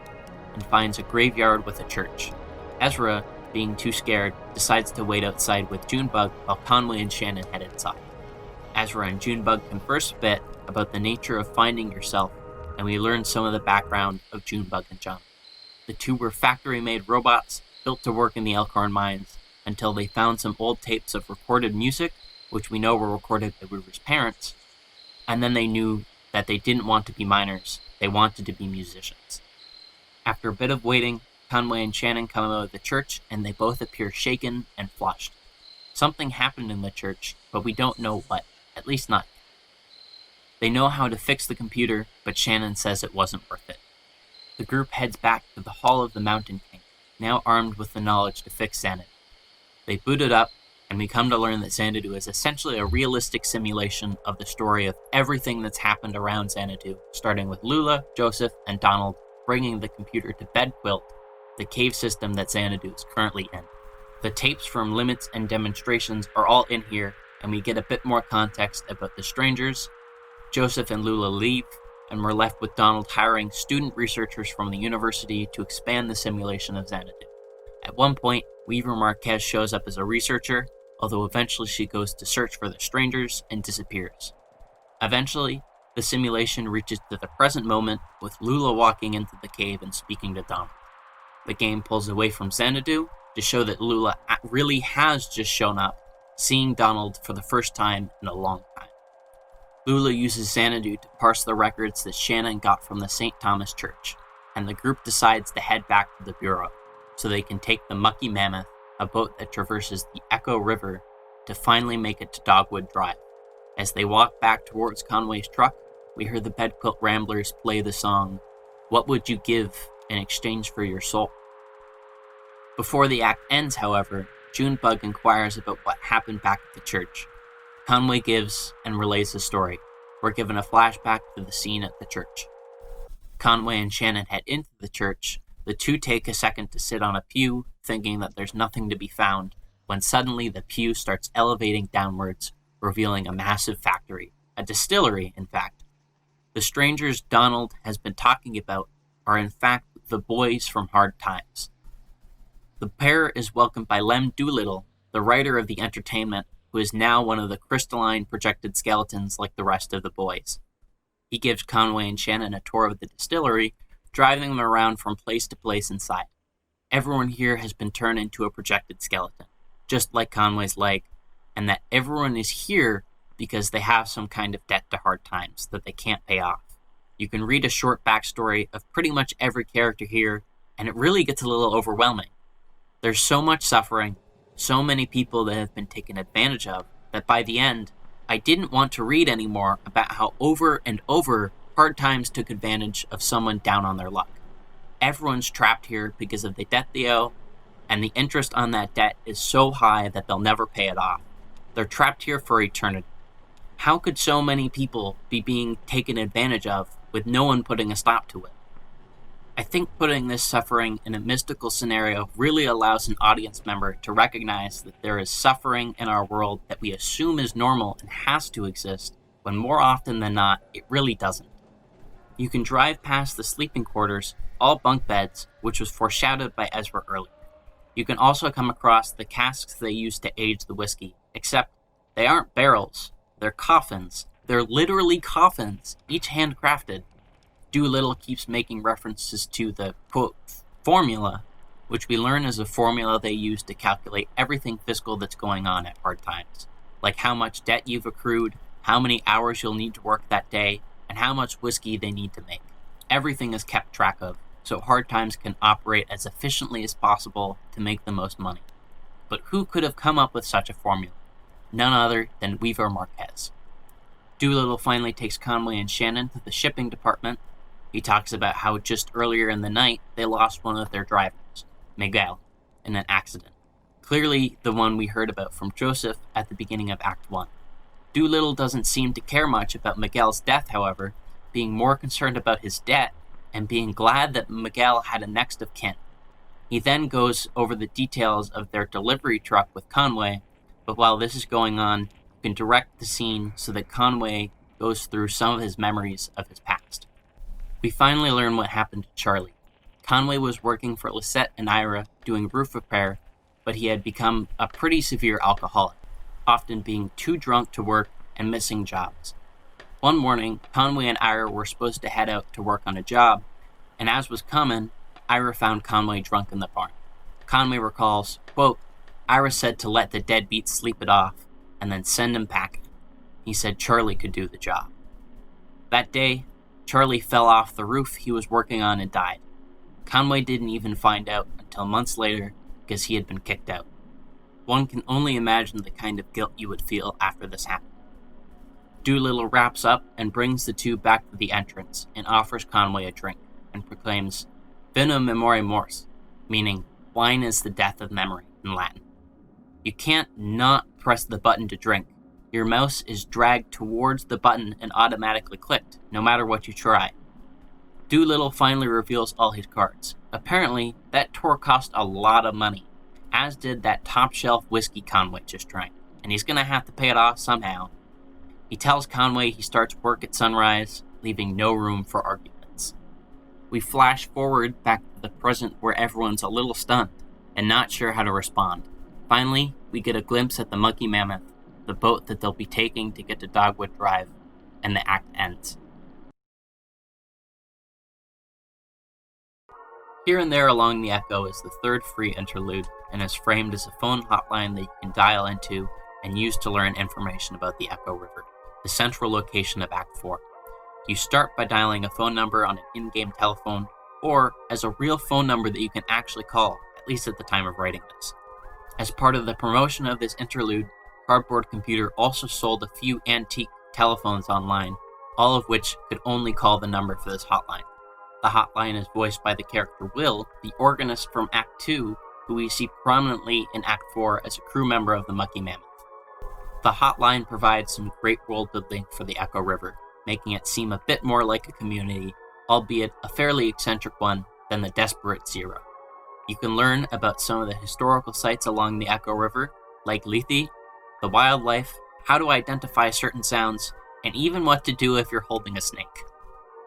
Speaker 1: and finds a graveyard with a church. Ezra, being too scared, decides to wait outside with Junebug while Conway and Shannon head inside. Ezra and Junebug converse a bit about the nature of finding yourself, and we learn some of the background of Junebug and John. The two were factory-made robots built to work in the Elkhorn mines until they found some old tapes of recorded music, which we know were recorded by Ruger's parents, and then they knew that they didn't want to be miners, they wanted to be musicians. After a bit of waiting, Conway and Shannon come out of the church, and they both appear shaken and flushed. Something happened in the church, but we don't know what, at least not. They know how to fix the computer, but Shannon says it wasn't worth it. The group heads back to the Hall of the Mountain King, now armed with the knowledge to fix Xanadu. They boot it up, and we come to learn that Xanadu is essentially a realistic simulation of the story of everything that's happened around Xanadu, starting with Lula, Joseph, and Donald bringing the computer to Bedquilt, the cave system that Xanadu is currently in. The tapes from limits and demonstrations are all in here, and we get a bit more context about the strangers. Joseph and Lula leave, and we're left with Donald hiring student researchers from the university to expand the simulation of Xanadu. At one point, Weaver Marquez shows up as a researcher, although eventually she goes to search for the strangers and disappears. Eventually, the simulation reaches to the present moment, with Lula walking into the cave and speaking to Donald. The game pulls away from Xanadu to show that Lula really has just shown up, seeing Donald for the first time in a long time. Lula uses Xanadu to parse the records that Shannon got from the St. Thomas Church, and the group decides to head back to the Bureau, so they can take the Mucky Mammoth, a boat that traverses the Echo River, to finally make it to Dogwood Drive. As they walk back towards Conway's truck, we hear the Bedquilt Ramblers play the song, "What Would You Give in Exchange for Your Soul?" Before the act ends, however, Junebug inquires about what happened back at the church. Conway gives and relays the story. We're given a flashback to the scene at the church. Conway and Shannon head into the church. The two take a second to sit on a pew, thinking that there's nothing to be found, when suddenly the pew starts elevating downwards, revealing a massive factory, a distillery, in fact. The strangers Donald has been talking about are in fact the boys from Hard Times. The pair is welcomed by Lem Doolittle, the writer of the entertainment, who is now one of the crystalline projected skeletons like the rest of the boys. He gives Conway and Shannon a tour of the distillery, driving them around from place to place inside. Everyone here has been turned into a projected skeleton, just like Conway's leg, and that everyone is here because they have some kind of debt to Hard Times that they can't pay off. You can read a short backstory of pretty much every character here, and it really gets a little overwhelming. There's so much suffering, so many people that have been taken advantage of, that by the end, I didn't want to read anymore about how over and over Hard Times took advantage of someone down on their luck. Everyone's trapped here because of the debt they owe, and the interest on that debt is so high that they'll never pay it off. They're trapped here for eternity. How could so many people be being taken advantage of with no one putting a stop to it? I think putting this suffering in a mystical scenario really allows an audience member to recognize that there is suffering in our world that we assume is normal and has to exist, when more often than not, it really doesn't. You can drive past the sleeping quarters, all bunk beds, which was foreshadowed by Ezra earlier. You can also come across the casks they used to age the whiskey, except they aren't barrels, they're coffins. They're literally coffins, each handcrafted. Doolittle keeps making references to the, quote, formula, which we learn is a formula they use to calculate everything fiscal that's going on at Hard Times, like how much debt you've accrued, how many hours you'll need to work that day, and how much whiskey they need to make. Everything is kept track of, so Hard Times can operate as efficiently as possible to make the most money. But who could have come up with such a formula? None other than Weaver Marquez. Doolittle finally takes Conway and Shannon to the shipping department. He talks about how just earlier in the night they lost one of their drivers, Miguel, in an accident. Clearly the one we heard about from Joseph at the beginning of Act 1. Doolittle doesn't seem to care much about Miguel's death, however, being more concerned about his debt and being glad that Miguel had a next of kin. He then goes over the details of their delivery truck with Conway, but while this is going on, you can direct the scene so that Conway goes through some of his memories of his past. We finally learn what happened to Charlie. Conway was working for Lisette and Ira doing roof repair, but he had become a pretty severe alcoholic, often being too drunk to work and missing jobs. One morning, Conway and Ira were supposed to head out to work on a job, and as was common, Ira found Conway drunk in the barn. Conway recalls, quote, Ira said to let the deadbeat sleep it off, and then send him packing. He said Charlie could do the job. That day, Charlie fell off the roof he was working on and died. Conway didn't even find out until months later because he had been kicked out. One can only imagine the kind of guilt you would feel after this happened. Doolittle wraps up and brings the two back to the entrance and offers Conway a drink and proclaims Vinum memoriam mors, meaning wine is the death of memory in Latin. You can't not press the button to drink. Your mouse is dragged towards the button and automatically clicked, no matter what you try. Doolittle finally reveals all his cards. Apparently, that tour cost a lot of money, as did that top-shelf whiskey Conway just drank, and he's gonna have to pay it off somehow. He tells Conway he starts work at sunrise, leaving no room for arguments. We flash forward back to the present where everyone's a little stunned and not sure how to respond. Finally, we get a glimpse at the Monkey Mammoth, the boat that they'll be taking to get to Dogwood Drive, and the act ends. Here and there along the Echo is the third free interlude, and is framed as a phone hotline that you can dial into and use to learn information about the Echo River, the central location of Act 4. You start by dialing a phone number on an in-game telephone, or as a real phone number that you can actually call, at least at the time of writing this. As part of the promotion of this interlude, Cardboard Computer also sold a few antique telephones online, all of which could only call the number for this hotline. The hotline is voiced by the character Will, the organist from Act 2, who we see prominently in Act 4 as a crew member of the Monkey Mammoth. The hotline provides some great world building for the Echo River, making it seem a bit more like a community, albeit a fairly eccentric one, than the Desperate Zero. You can learn about some of the historical sites along the Echo River, like Lethe, the wildlife, how to identify certain sounds, and even what to do if you're holding a snake.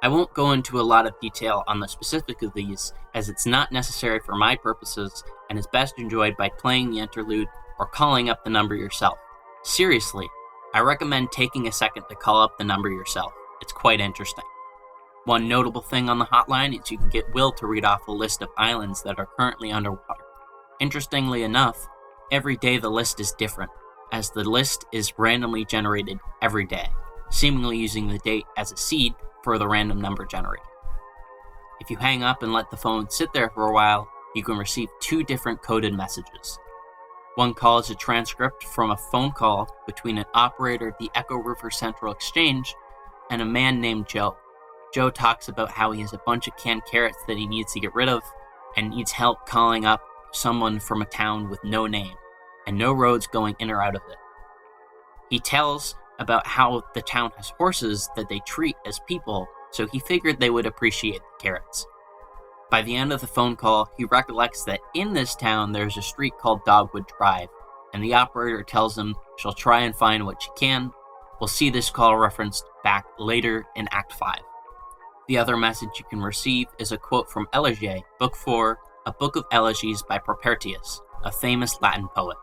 Speaker 1: I won't go into a lot of detail on the specifics of these, as it's not necessary for my purposes and is best enjoyed by playing the interlude or calling up the number yourself. Seriously, I recommend taking a second to call up the number yourself. It's quite interesting. One notable thing on the hotline is you can get Will to read off a list of islands that are currently underwater. Interestingly enough, every day the list is different, as the list is randomly generated every day, seemingly using the date as a seed for the random number generator. If you hang up and let the phone sit there for a while, you can receive 2 different coded messages. One call is a transcript from a phone call between an operator at the Echo River Central Exchange and a man named Joe. Joe talks about how he has a bunch of canned carrots that he needs to get rid of and needs help calling up someone from a town with no name and no roads going in or out of it. He tells about how the town has horses that they treat as people, so he figured they would appreciate the carrots. By the end of the phone call, he recollects that in this town there's a street called Dogwood Drive, and the operator tells him she'll try and find what she can. We'll see this call referenced back later in Act 5. The other message you can receive is a quote from Elegy, Book 4, a book of elegies by Propertius, a famous Latin poet.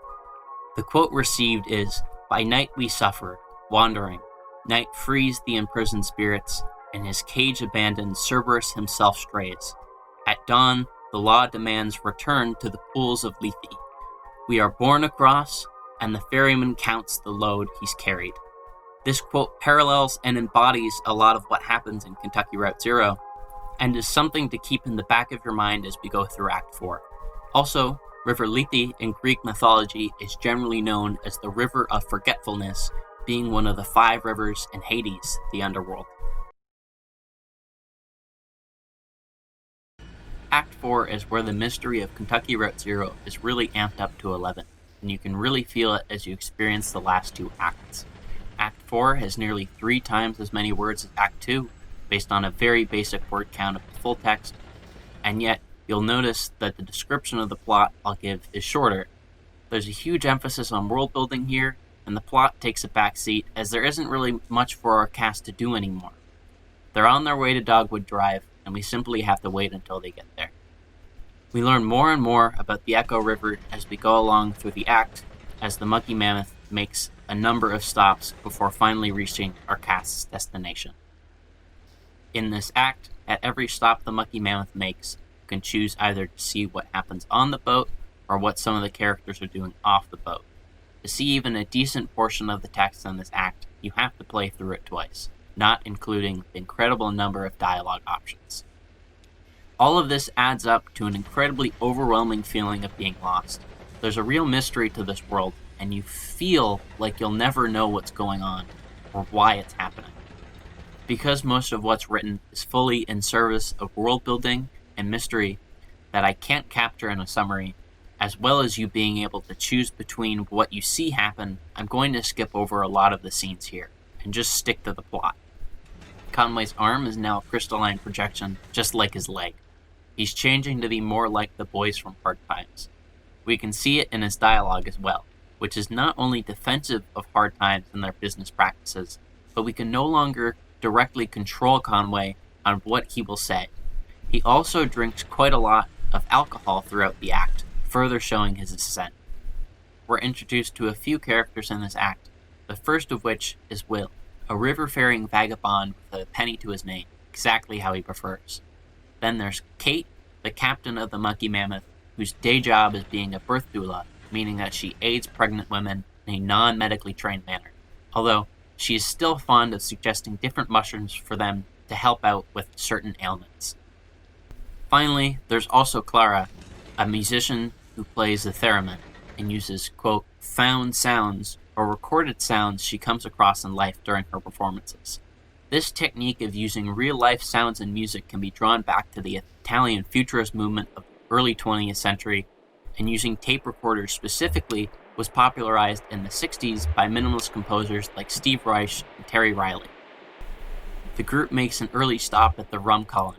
Speaker 1: The quote received is, "By night we suffer, wandering. Night frees the imprisoned spirits, and his cage abandoned Cerberus himself strays. At dawn, the law demands return to the pools of Lethe. We are borne across, and the ferryman counts the load he's carried." This quote parallels and embodies a lot of what happens in Kentucky Route Zero, and is something to keep in the back of your mind as we go through Act 4. Also, River Lethe in Greek mythology is generally known as the River of Forgetfulness, being one of the 5 rivers in Hades, the underworld. Act 4 is where the mystery of Kentucky Route Zero is really amped up to 11, and you can really feel it as you experience the last 2 acts. Act 4 has nearly 3 times as many words as Act 2, based on a very basic word count of the full text, and yet you'll notice that the description of the plot I'll give is shorter. There's a huge emphasis on world building here, and the plot takes a backseat as there isn't really much for our cast to do anymore. They're on their way to Dogwood Drive, and we simply have to wait until they get there. We learn more and more about the Echo River as we go along through the act, as the Monkey Mammoth makes a number of stops before finally reaching our cast's destination. In this act, at every stop the Monkey Mammoth makes, you can choose either to see what happens on the boat or what some of the characters are doing off the boat. To see even a decent portion of the text in this act, you have to play through it twice, not including the incredible number of dialogue options. All of this adds up to an incredibly overwhelming feeling of being lost. There's a real mystery to this world, and you feel like you'll never know what's going on. or why it's happening. Because most of what's written is fully in service of world building and mystery that I can't capture in a summary, as well as you being able to choose between what you see happen, I'm going to skip over a lot of the scenes here and just stick to the plot. Conway's arm is now a crystalline projection, just like his leg. He's changing to be more like the boys from Hard Times. We can see it in his dialogue as well, which is not only defensive of Hard Times and their business practices, but we can no longer directly control Conway on what he will say. He also drinks quite a lot of alcohol throughout the act, further showing his ascent. We're introduced to a few characters in this act, the first of which is Will, a river-faring vagabond with a penny to his name, exactly how he prefers. Then there's Kate, the captain of the Monkey Mammoth, whose day job is being a birth doula, meaning that she aids pregnant women in a non-medically trained manner, although she is still fond of suggesting different mushrooms for them to help out with certain ailments. Finally, there's also Clara, a musician who plays the theremin and uses, quote, found sounds or recorded sounds she comes across in life during her performances. This technique of using real-life sounds and music can be drawn back to the Italian futurist movement of the early 20th century, and using tape recorders specifically was popularized in the 60s by minimalist composers like Steve Reich and Terry Riley. The group makes an early stop at the Rum Colony,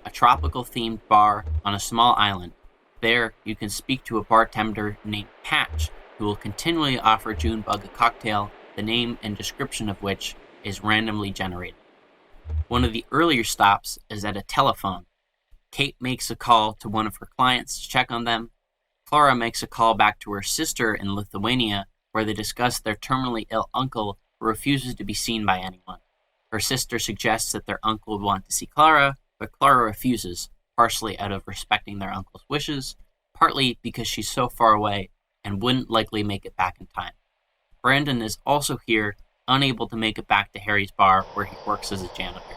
Speaker 1: a tropical-themed bar on a small island. There, you can speak to a bartender named Patch, who will continually offer Junebug a cocktail, the name and description of which is randomly generated. One of the earlier stops is at a telephone. Kate makes a call to one of her clients to check on them. Clara makes a call back to her sister in Lithuania, where they discuss their terminally ill uncle who refuses to be seen by anyone. Her sister suggests that their uncle would want to see Clara, but Clara refuses, partially out of respecting their uncle's wishes, partly because she's so far away and wouldn't likely make it back in time. Brandon is also here, unable to make it back to Harry's bar where he works as a janitor.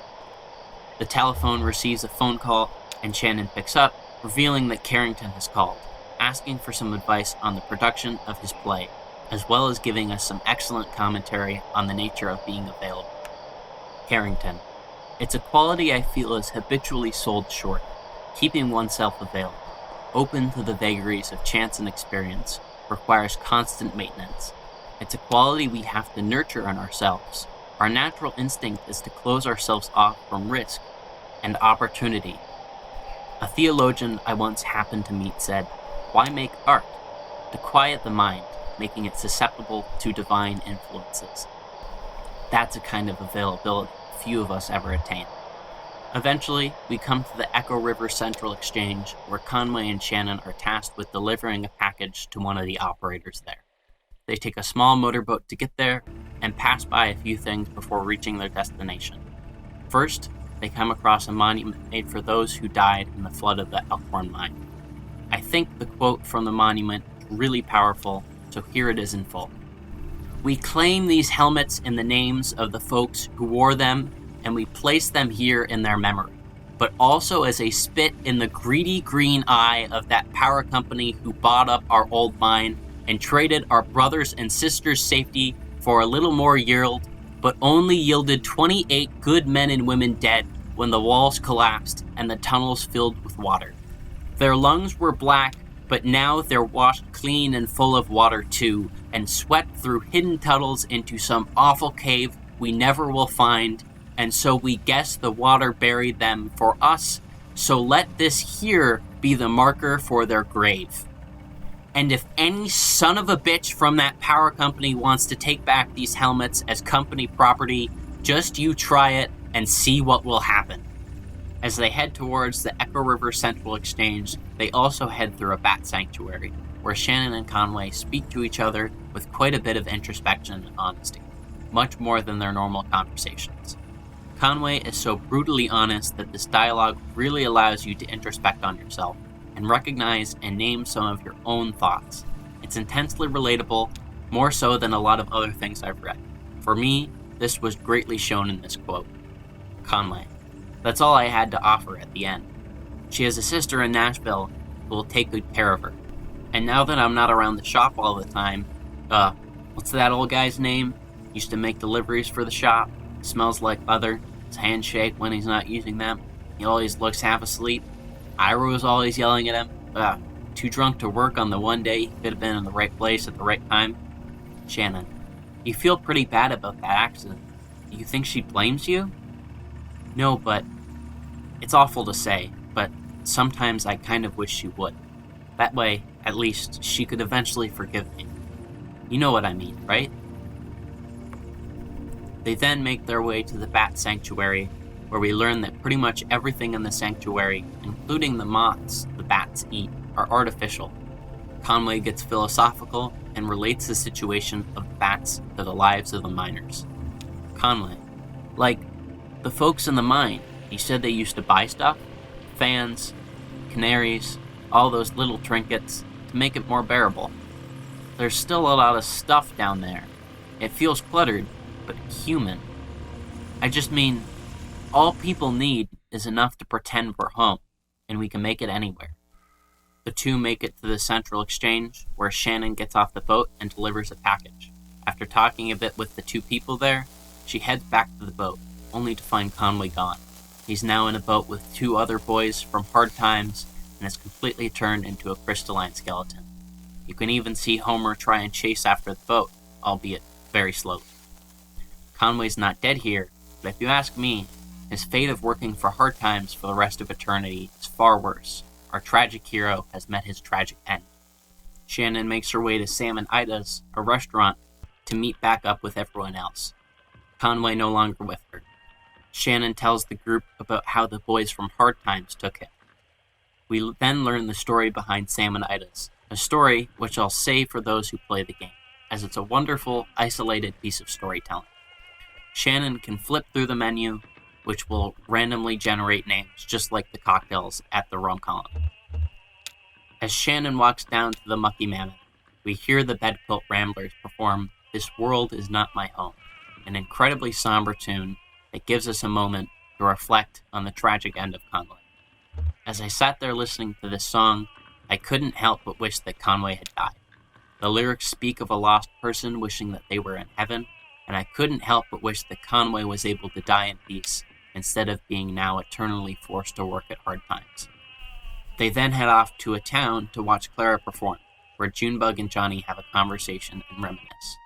Speaker 1: The telephone receives a phone call and Shannon picks up, revealing that Carrington has called, asking for some advice on the production of his play, as well as giving us some excellent commentary on the nature of being available. Carrington. It's a quality I feel is habitually sold short, keeping oneself available, open to the vagaries of chance and experience, requires constant maintenance. It's a quality we have to nurture in ourselves. Our natural instinct is to close ourselves off from risk and opportunity. A theologian I once happened to meet said, "Why make art? To quiet the mind, making it susceptible to divine influences." That's a kind of availability few of us ever attain. Eventually, we come to the Echo River Central Exchange, where Conway and Shannon are tasked with delivering a package to one of the operators there. They take a small motorboat to get there, and pass by a few things before reaching their destination. First, they come across a monument made for those who died in the flood of the Elkhorn mine. I think the quote from the monument is really powerful, so here it is in full. "We claim these helmets in the names of the folks who wore them, and we place them here in their memory, but also as a spit in the greedy green eye of that power company who bought up our old mine and traded our brothers and sisters' safety for a little more yield, but only yielded 28 good men and women dead when the walls collapsed and the tunnels filled with water. Their lungs were black, but now they're washed clean and full of water too, and swept through hidden tunnels into some awful cave we never will find, and so we guess the water buried them for us, so let this here be the marker for their grave. And if any son of a bitch from that power company wants to take back these helmets as company property, just you try it and see what will happen." As they head towards the Echo River Central Exchange, they also head through a bat sanctuary, where Shannon and Conway speak to each other with quite a bit of introspection and honesty, much more than their normal conversations. Conway is so brutally honest that this dialogue really allows you to introspect on yourself and recognize and name some of your own thoughts. It's intensely relatable, more so than a lot of other things I've read. For me, this was greatly shown in this quote. Conway. That's all I had to offer at the end. She has a sister in Nashville who will take good care of her. And now that I'm not around the shop all the time, what's that old guy's name? Used to make deliveries for the shop. Smells like leather. His hands shake when he's not using them. He always looks half asleep. Ira was always yelling at him. Too drunk to work on the one day he could have been in the right place at the right time. Shannon, you feel pretty bad about that accident. Do you think she blames you? No, but it's awful to say, but sometimes I kind of wish she would. That way, at least, she could eventually forgive me. You know what I mean, right? They then make their way to the Bat Sanctuary, where we learn that pretty much everything in the sanctuary, including the moths the bats eat, are artificial. Conway gets philosophical and relates the situation of the bats to the lives of the miners. Conway, like, the folks in the mine, you said they used to buy stuff? Fans, canaries, all those little trinkets, to make it more bearable. There's still a lot of stuff down there. It feels cluttered, but human. I just mean, all people need is enough to pretend we're home, and we can make it anywhere. The two make it to the central exchange, where Shannon gets off the boat and delivers a package. After talking a bit with the two people there, she heads back to the boat, only to find Conway gone. He's now in a boat with two other boys from Hard Times, and has completely turned into a crystalline skeleton. You can even see Homer try and chase after the boat, albeit very slowly. Conway's not dead here, but if you ask me, his fate of working for Hard Times for the rest of eternity is far worse. Our tragic hero has met his tragic end. Shannon makes her way to Sam and Ida's, a restaurant, to meet back up with everyone else. Conway no longer with her. Shannon tells the group about how the boys from Hard Times took him. We then learn the story behind Sam and Ida's, a story which I'll save for those who play the game, as it's a wonderful, isolated piece of storytelling. Shannon can flip through the menu, which will randomly generate names, just like the cocktails at the rum column. As Shannon walks down to the Mucky Mammoth, we hear the Bedquilt Ramblers perform "This World Is Not My Home," an incredibly somber tune that gives us a moment to reflect on the tragic end of Conway. As I sat there listening to this song, I couldn't help but wish that Conway had died. The lyrics speak of a lost person wishing that they were in heaven, and I couldn't help but wish that Conway was able to die in peace, instead of being now eternally forced to work at Hard Times. They then head off to a town to watch Clara perform, where Junebug and Johnny have a conversation and reminisce.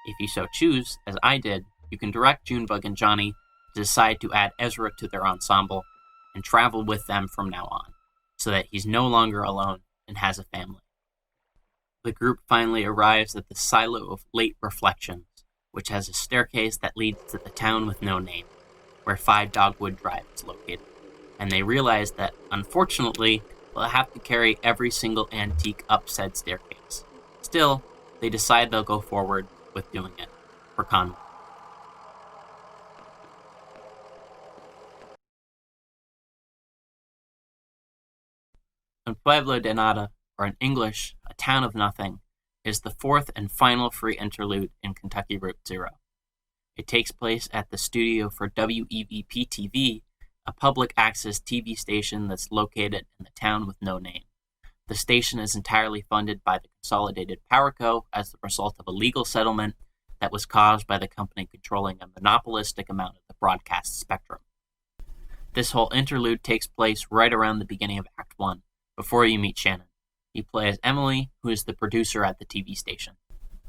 Speaker 1: If you so choose, as I did, you can direct Junebug and Johnny to decide to add Ezra to their ensemble and travel with them from now on, so that he's no longer alone and has a family. The group finally arrives at the Silo of Late Reflections, which has a staircase that leads to the town with no name, where 5 Dogwood Drive is located, and they realize that, unfortunately, they'll have to carry every single antique up said staircase. Still, they decide they'll go forward with doing it, for Conway. Pueblo de Nada, or in English, A Town of Nothing, is the 4th and final free interlude in Kentucky Route Zero. It takes place at the studio for WEVP-TV, a public access TV station that's located in the town with no name. The station is entirely funded by the Consolidated Power Co. as the result of a legal settlement that was caused by the company controlling a monopolistic amount of the broadcast spectrum. This whole interlude takes place right around the beginning of Act 1, before you meet Shannon. You play as Emily, who is the producer at the TV station.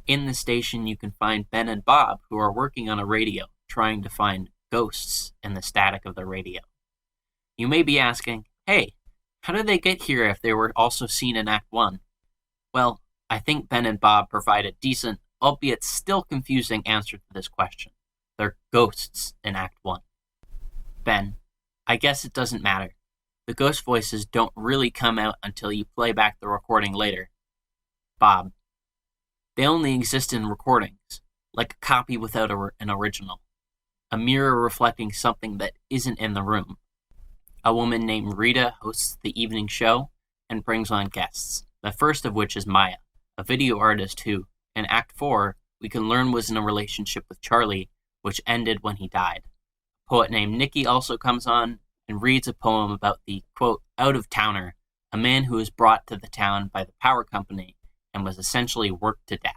Speaker 1: In the station, you can find Ben and Bob, who are working on a radio, trying to find ghosts in the static of the radio. You may be asking, hey, how did they get here if they were also seen in Act 1? Well, I think Ben and Bob provide a decent, albeit still confusing answer to this question. They're ghosts in Act 1. Ben, I guess it doesn't matter. The ghost voices don't really come out until you play back the recording later. Bob, they only exist in recordings, like a copy without an original. A mirror reflecting something that isn't in the room. A woman named Rita hosts the evening show and brings on guests, the first of which is Maya, a video artist who, in Act 4, we can learn was in a relationship with Charlie, which ended when he died. A poet named Nikki also comes on and reads a poem about the, quote, out-of-towner, a man who was brought to the town by the power company and was essentially worked to death.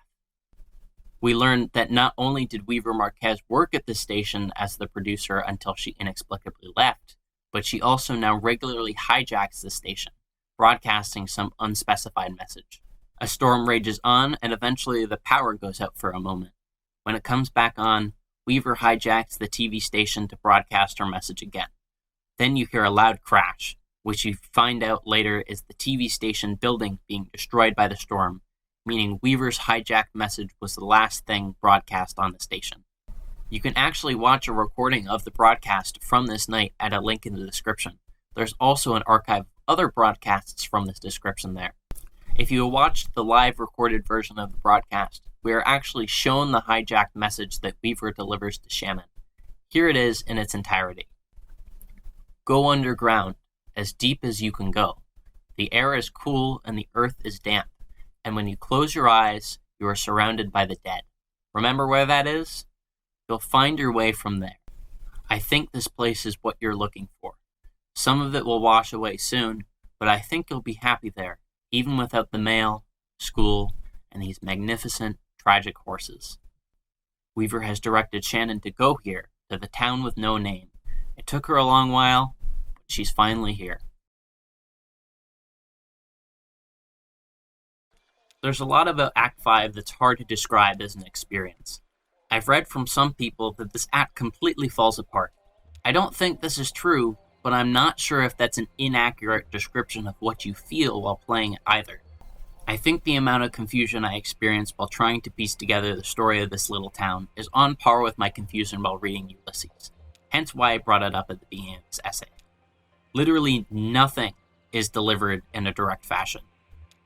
Speaker 1: We learn that not only did Weaver Marquez work at the station as the producer until she inexplicably left, but she also now regularly hijacks the station, broadcasting some unspecified message. A storm rages on, and eventually the power goes out for a moment. When it comes back on, Weaver hijacks the TV station to broadcast her message again. Then you hear a loud crash, which you find out later is the TV station building being destroyed by the storm, meaning Weaver's hijacked message was the last thing broadcast on the station. You can actually watch a recording of the broadcast from this night at a link in the description. There's also an archive of other broadcasts from this description there. If you watched the live recorded version of the broadcast, we are actually shown the hijacked message that Weaver delivers to Shannon. Here it is in its entirety. Go underground, as deep as you can go. The air is cool and the earth is damp, and when you close your eyes, you are surrounded by the dead. Remember where that is? You'll find your way from there. I think this place is what you're looking for. Some of it will wash away soon, but I think you'll be happy there, even without the mail, school, and these magnificent, tragic horses. Weaver has directed Shannon to go here, to the town with no name. It took her a long while, but she's finally here. There's a lot about Act 5 that's hard to describe as an experience. I've read from some people that this act completely falls apart. I don't think this is true, but I'm not sure if that's an inaccurate description of what you feel while playing it either. I think the amount of confusion I experienced while trying to piece together the story of this little town is on par with my confusion while reading Ulysses, hence why I brought it up at the beginning of this essay. Literally nothing is delivered in a direct fashion.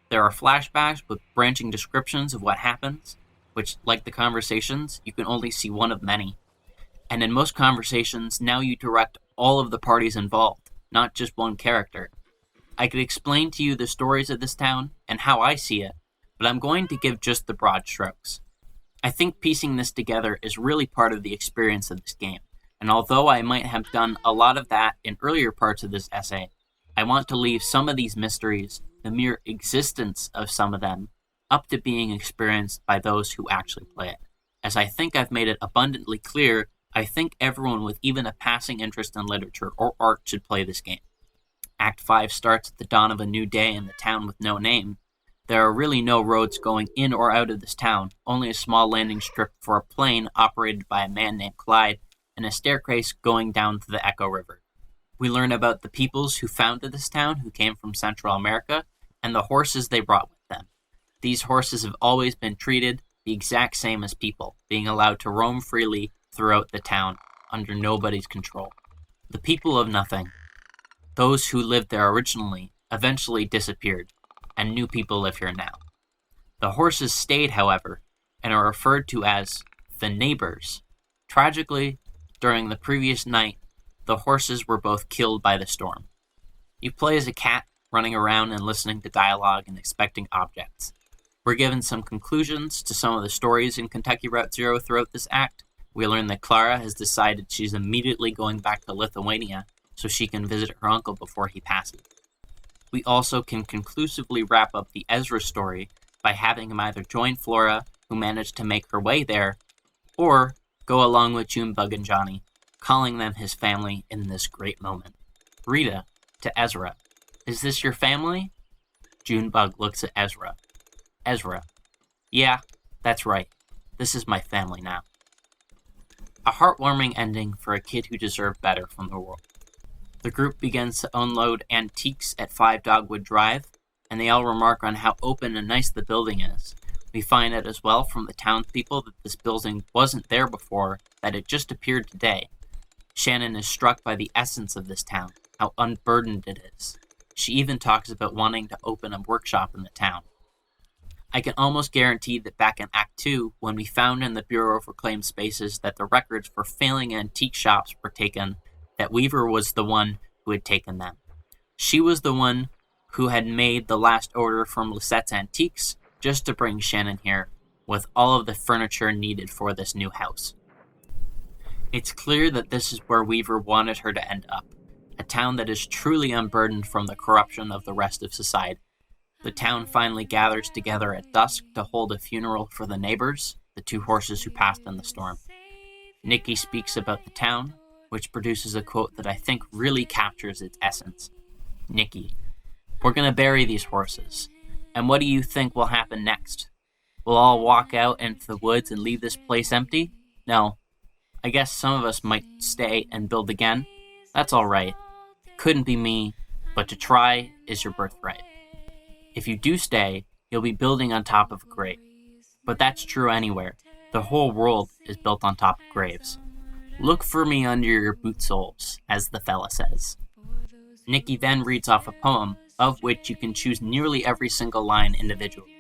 Speaker 1: There are flashbacks with branching descriptions of what happens, which, like the conversations, you can only see one of many. And in most conversations, now you direct all of the parties involved, not just one character. I could explain to you the stories of this town and how I see it, but I'm going to give just the broad strokes. I think piecing this together is really part of the experience of this game, and although I might have done a lot of that in earlier parts of this essay, I want to leave some of these mysteries, the mere existence of some of them, up to being experienced by those who actually play it. As I think I've made it abundantly clear, I think everyone with even a passing interest in literature or art should play this game. Act 5 starts at the dawn of a new day in the town with no name. There are really no roads going in or out of this town, only a small landing strip for a plane operated by a man named Clyde, and a staircase going down to the Echo River. We learn about the peoples who founded this town, who came from Central America, and the horses they brought with them. These horses have always been treated the exact same as people, being allowed to roam freely throughout the town, under nobody's control. The people of nothing, those who lived there originally, eventually disappeared, and new people live here now. The horses stayed, however, and are referred to as the neighbors. Tragically, during the previous night, the horses were both killed by the storm. You play as a cat, running around and listening to dialogue and expecting objects. We're given some conclusions to some of the stories in Kentucky Route Zero throughout this act. We learn that Clara has decided she's immediately going back to Lithuania so she can visit her uncle before he passes. We also can conclusively wrap up the Ezra story by having him either join Flora, who managed to make her way there, or go along with Junebug and Johnny, calling them his family in this great moment. Rita, to Ezra, "Is this your family?" Junebug looks at Ezra. Ezra, "Yeah, that's right. This is my family now." A heartwarming ending for a kid who deserved better from the world. The group begins to unload antiques at 5 Dogwood Drive, and they all remark on how open and nice the building is. We find out as well from the townspeople that this building wasn't there before, that it just appeared today. Shannon is struck by the essence of this town, how unburdened it is. She even talks about wanting to open a workshop in the town. I can almost guarantee that back in Act 2, when we found in the Bureau of Reclaimed Spaces that the records for failing antique shops were taken, that Weaver was the one who had taken them. She was the one who had made the last order from Lisette's Antiques just to bring Shannon here with all of the furniture needed for this new house. It's clear that this is where Weaver wanted her to end up, a town that is truly unburdened from the corruption of the rest of society. The town finally gathers together at dusk to hold a funeral for the neighbors, the the two horses who passed in the storm. Nicky speaks about the town, which produces a quote that I think really captures its essence. Nicky: "We're gonna bury these horses. And what do you think will happen next? We'll all walk out into the woods and leave this place empty? No. I guess some of us might stay and build again. That's all right. Couldn't be me, but to try is your birthright. If you do stay, you'll be building on top of a grave. But that's true anywhere. The whole world is built on top of graves. Look for me under your boot soles, as the fella says." Nicky then reads off a poem, of which you can choose nearly every single line individually.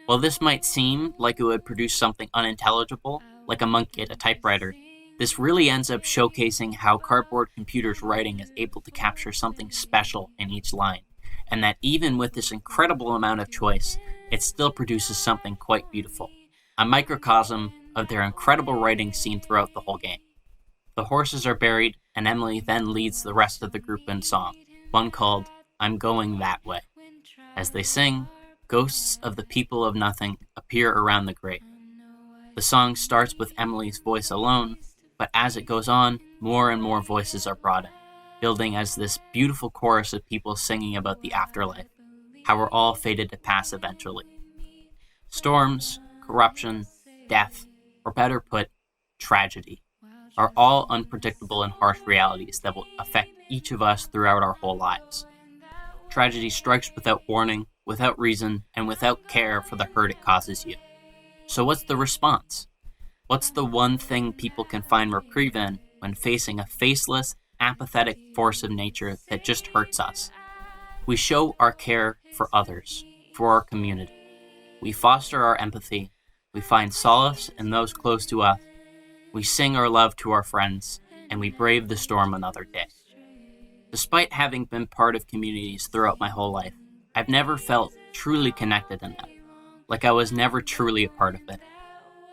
Speaker 1: While this might seem like it would produce something unintelligible, like a monkey at a typewriter, this really ends up showcasing how Cardboard Computer's writing is able to capture something special in each line, and that even with this incredible amount of choice, it still produces something quite beautiful, a microcosm of their incredible writing seen throughout the whole game. The horses are buried, and Emily then leads the rest of the group in song, one called "I'm Going That Way." As they sing, ghosts of the people of nothing appear around the grave. The song starts with Emily's voice alone, but as it goes on, more and more voices are brought in, building as this beautiful chorus of people singing about the afterlife, how we're all fated to pass eventually. Storms, corruption, death, or better put, tragedy, are all unpredictable and harsh realities that will affect each of us throughout our whole lives. Tragedy strikes without warning, without reason, and without care for the hurt it causes you. So what's the response? What's the one thing people can find reprieve in when facing a faceless, apathetic force of nature that just hurts us? We show our care for others, for our community. We foster our empathy. We find solace in those close to us. We sing our love to our friends, and we brave the storm another day. Despite having been part of communities throughout my whole life, I've never felt truly connected in them, like I was never truly a part of it.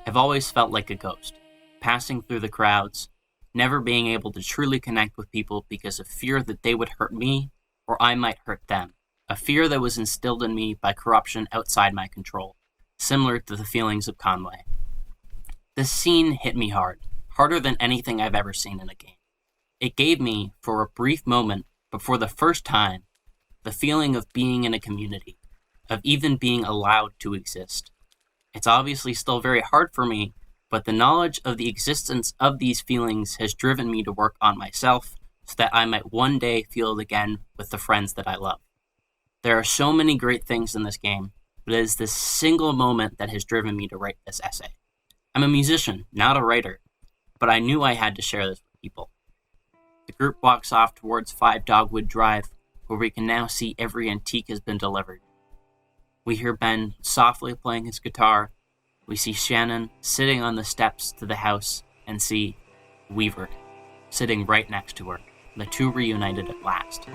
Speaker 1: I've always felt like a ghost, passing through the crowds, never being able to truly connect with people because of fear that they would hurt me or I might hurt them, a fear that was instilled in me by corruption outside my control, similar to the feelings of Conway. This scene hit me hard, harder than anything I've ever seen in a game. It gave me, for a brief moment, but for the first time, the feeling of being in a community, of even being allowed to exist. It's obviously still very hard for me, but the knowledge of the existence of these feelings has driven me to work on myself so that I might one day feel it again with the friends that I love. There are so many great things in this game, but it is this single moment that has driven me to write this essay. I'm a musician, not a writer, but I knew I had to share this with people. The group walks off towards 5 Dogwood Drive, where we can now see every antique has been delivered. We hear Ben softly playing his guitar. We see Shannon sitting on the steps to the house, and see Weaver sitting right next to her, the two reunited at last.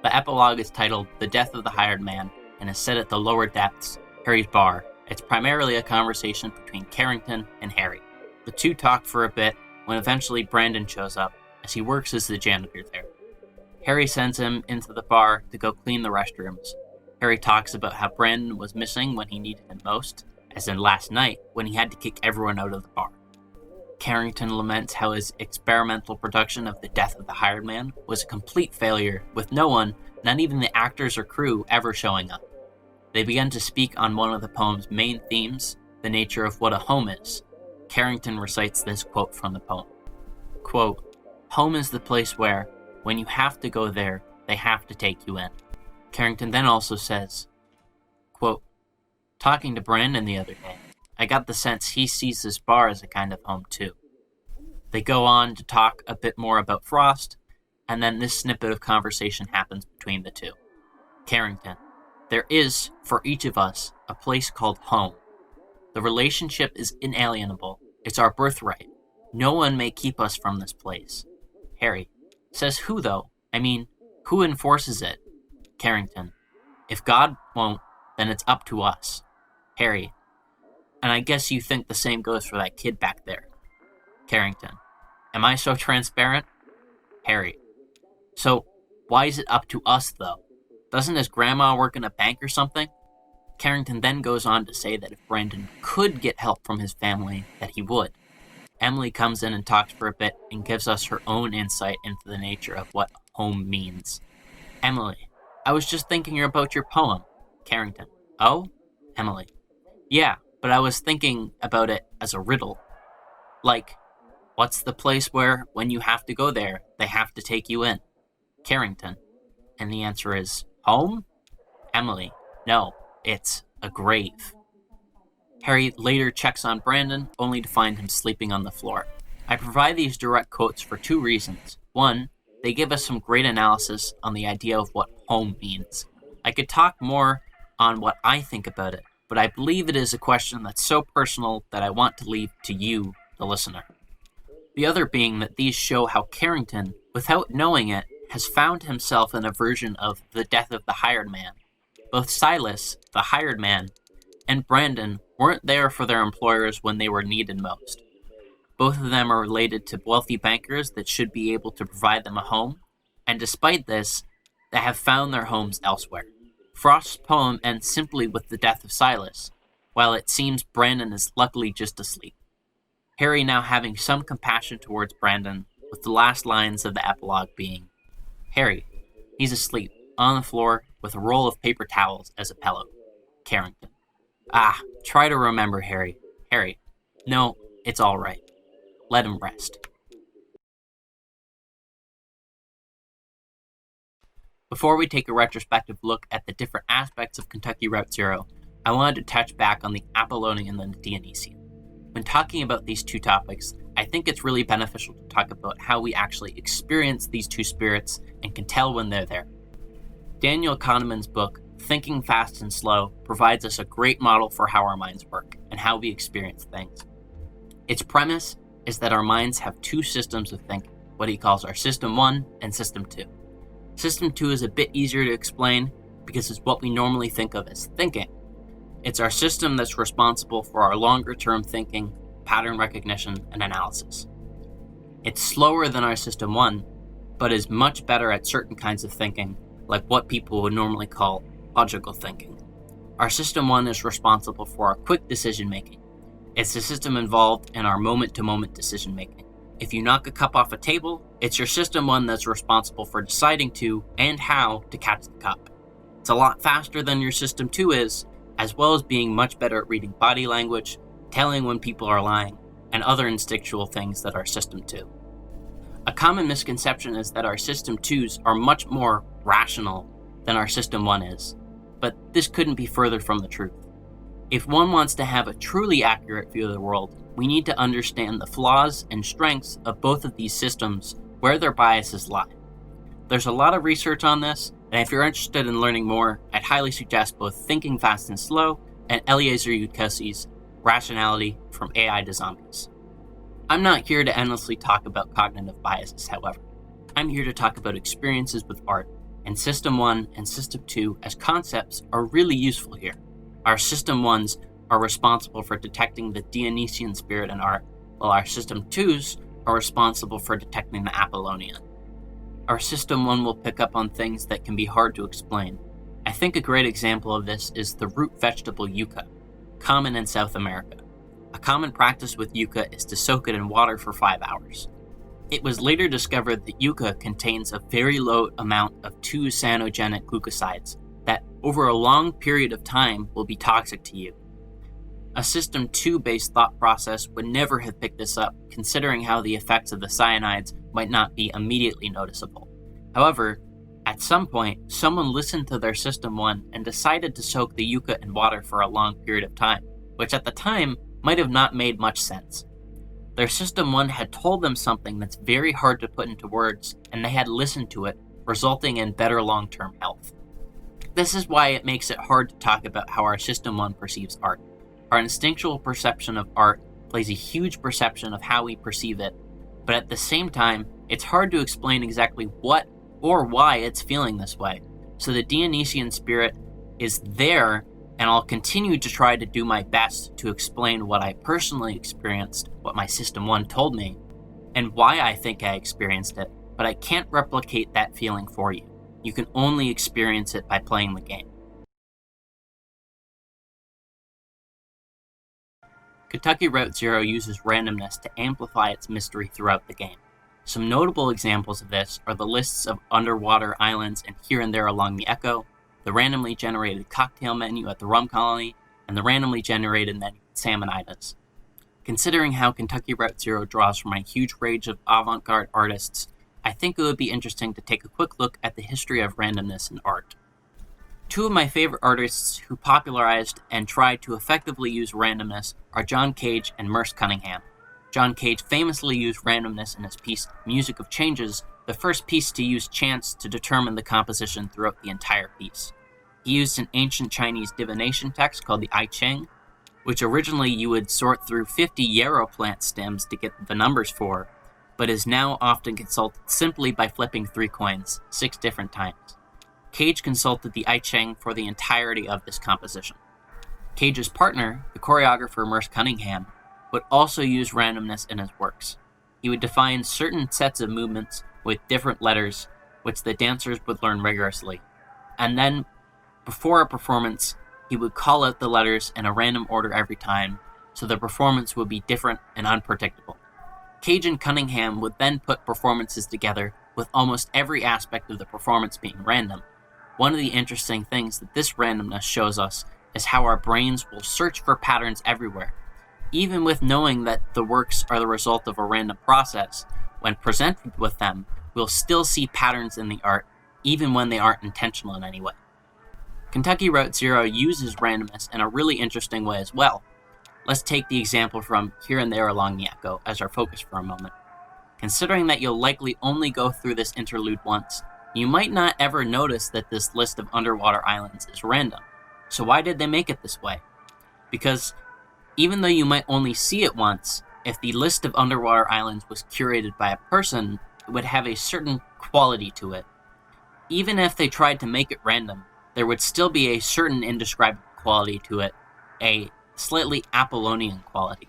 Speaker 1: The epilogue is titled The Death of the Hired Man and is set at the lower depths, Harry's bar. It's primarily a conversation between Carrington and Harry. The two talk for a bit when eventually Brandon shows up, as he works as the janitor there. Harry sends him into the bar to go clean the restrooms. Harry talks about how Brandon was missing when he needed him most, as in last night when he had to kick everyone out of the bar. Carrington laments how his experimental production of The Death of the Hired Man was a complete failure, with no one, not even the actors or crew, ever showing up. They begin to speak on one of the poem's main themes, the nature of what a home is. Carrington recites this quote from the poem. Quote, "Home is the place where, when you have to go there, they have to take you in." Carrington then also says, quote, "Talking to Brandon the other day, I got the sense he sees this bar as a kind of home too." They go on to talk a bit more about Frost, and then this snippet of conversation happens between the two. Carrington: there is, for each of us, a place called home. The relationship is inalienable. It's our birthright. No one may keep us from this place. Harry: says who, though? I mean, who enforces it? Carrington: if God won't, then it's up to us. Harry: and I guess you think the same goes for that kid back there. Carrington: am I so transparent? Harry: so why is it up to us, though? Doesn't his grandma work in a bank or something? Carrington then goes on to say that if Brandon could get help from his family, that he would. Emily comes in and talks for a bit and gives us her own insight into the nature of what home means. Emily: I was just thinking about your poem. Carrington: oh? Emily: yeah, but I was thinking about it as a riddle. Like, what's the place where, when you have to go there, they have to take you in? Carrington: and the answer is home? Emily: no, it's a grave. Harry later checks on Brandon, only to find him sleeping on the floor. I provide these direct quotes for two reasons. One, they give us some great analysis on the idea of what home means. I could talk more on what I think about it, but I believe it is a question that's so personal that I want to leave to you, the listener. The other being that these show how Carrington, without knowing it, has found himself in a version of the death of the hired man. Both Silas, the hired man, and Brandon weren't there for their employers when they were needed most. Both of them are related to wealthy bankers that should be able to provide them a home, and despite this, they have found their homes elsewhere. Frost's poem ends simply with the death of Silas, while it seems Brandon is luckily just asleep. Harry now having some compassion towards Brandon, with the last lines of the epilogue being, Harry: he's asleep, on the floor, with a roll of paper towels as a pillow. Carrington: try to remember, Harry. Harry: no, it's all right. Let him rest. Before we take a retrospective look at the different aspects of Kentucky Route Zero, I wanted to touch back on the Apollonian and the Dionysian. When talking about these two topics, I think it's really beneficial to talk about how we actually experience these two spirits and can tell when they're there. Daniel Kahneman's book, Thinking Fast and Slow, provides us a great model for how our minds work and how we experience things. Its premise is that our minds have two systems of thinking, what he calls our System 1 and System 2. System 2 is a bit easier to explain because it's what we normally think of as thinking. It's our system that's responsible for our longer-term thinking, pattern recognition, and analysis. It's slower than our System 1, but is much better at certain kinds of thinking, like what people would normally call logical thinking. Our System 1 is responsible for our quick decision-making. It's the system involved in our moment-to-moment decision-making. If you knock a cup off a table, it's your System 1 that's responsible for deciding to, and how, to catch the cup. It's a lot faster than your System 2 is, as well as being much better at reading body language, telling when people are lying, and other instinctual things that are System 2. A common misconception is that our System 2s are much more rational than our System 1 is, but this couldn't be further from the truth. If one wants to have a truly accurate view of the world, we need to understand the flaws and strengths of both of these systems, where their biases lie. There's a lot of research on this, and if you're interested in learning more, I'd highly suggest both Thinking Fast and Slow and Eliezer Yudkowsky's Rationality from AI to Zombies. I'm not here to endlessly talk about cognitive biases, however. I'm here to talk about experiences with art, and System 1 and System 2 as concepts are really useful here. Our System 1s are responsible for detecting the Dionysian spirit in art, while our System 2s are responsible for detecting the Apollonian. Our System 1 will pick up on things that can be hard to explain. I think a great example of this is the root vegetable yucca, common in South America. A common practice with yucca is to soak it in water for 5 hours. It was later discovered that yucca contains a very low amount of 2 cyanogenic glucosides that, over a long period of time, will be toxic to you. A System 2-based thought process would never have picked this up, considering how the effects of the cyanides might not be immediately noticeable. However, at some point, someone listened to their System 1 and decided to soak the yucca in water for a long period of time, which at the time might have not made much sense. Their System 1 had told them something that's very hard to put into words, and they had listened to it, resulting in better long-term health. This is why it makes it hard to talk about how our System 1 perceives art. Our instinctual perception of art plays a huge perception of how we perceive it, but at the same time, it's hard to explain exactly what or why it's feeling this way. So the Dionysian spirit is there, and I'll continue to try to do my best to explain what I personally experienced, what my System 1 told me, and why I think I experienced it, but I can't replicate that feeling for you. You can only experience it by playing the game. Kentucky Route Zero uses randomness to amplify its mystery throughout the game. Some notable examples of this are the lists of underwater islands and here and there along the Echo, the randomly generated cocktail menu at the Rum Colony, and the randomly generated menu at Salmonidas. Considering how Kentucky Route Zero draws from a huge range of avant-garde artists, I think it would be interesting to take a quick look at the history of randomness in art. Two of my favorite artists who popularized and tried to effectively use randomness are John Cage and Merce Cunningham. John Cage famously used randomness in his piece Music of Changes, the first piece to use chance to determine the composition throughout the entire piece. He used an ancient Chinese divination text called the I Ching, which originally you would sort through 50 yarrow plant stems to get the numbers for, but is now often consulted simply by flipping 3 coins, 6 different times. Cage consulted the I Ching for the entirety of this composition. Cage's partner, the choreographer Merce Cunningham, would also use randomness in his works. He would define certain sets of movements with different letters, which the dancers would learn rigorously. And then, before a performance, he would call out the letters in a random order every time, so the performance would be different and unpredictable. Cage and Cunningham would then put performances together with almost every aspect of the performance being random. One of the interesting things that this randomness shows us is how our brains will search for patterns everywhere. Even with knowing that the works are the result of a random process, when presented with them, we'll still see patterns in the art, even when they aren't intentional in any way. Kentucky Route Zero uses randomness in a really interesting way as well. Let's take the example from Here and There Along the Echo as our focus for a moment. Considering that you'll likely only go through this interlude once, you might not ever notice that this list of underwater islands is random. So why did they make it this way? Because even though you might only see it once, if the list of underwater islands was curated by a person, it would have a certain quality to it. Even if they tried to make it random, there would still be a certain indescribable quality to it, a slightly Apollonian quality.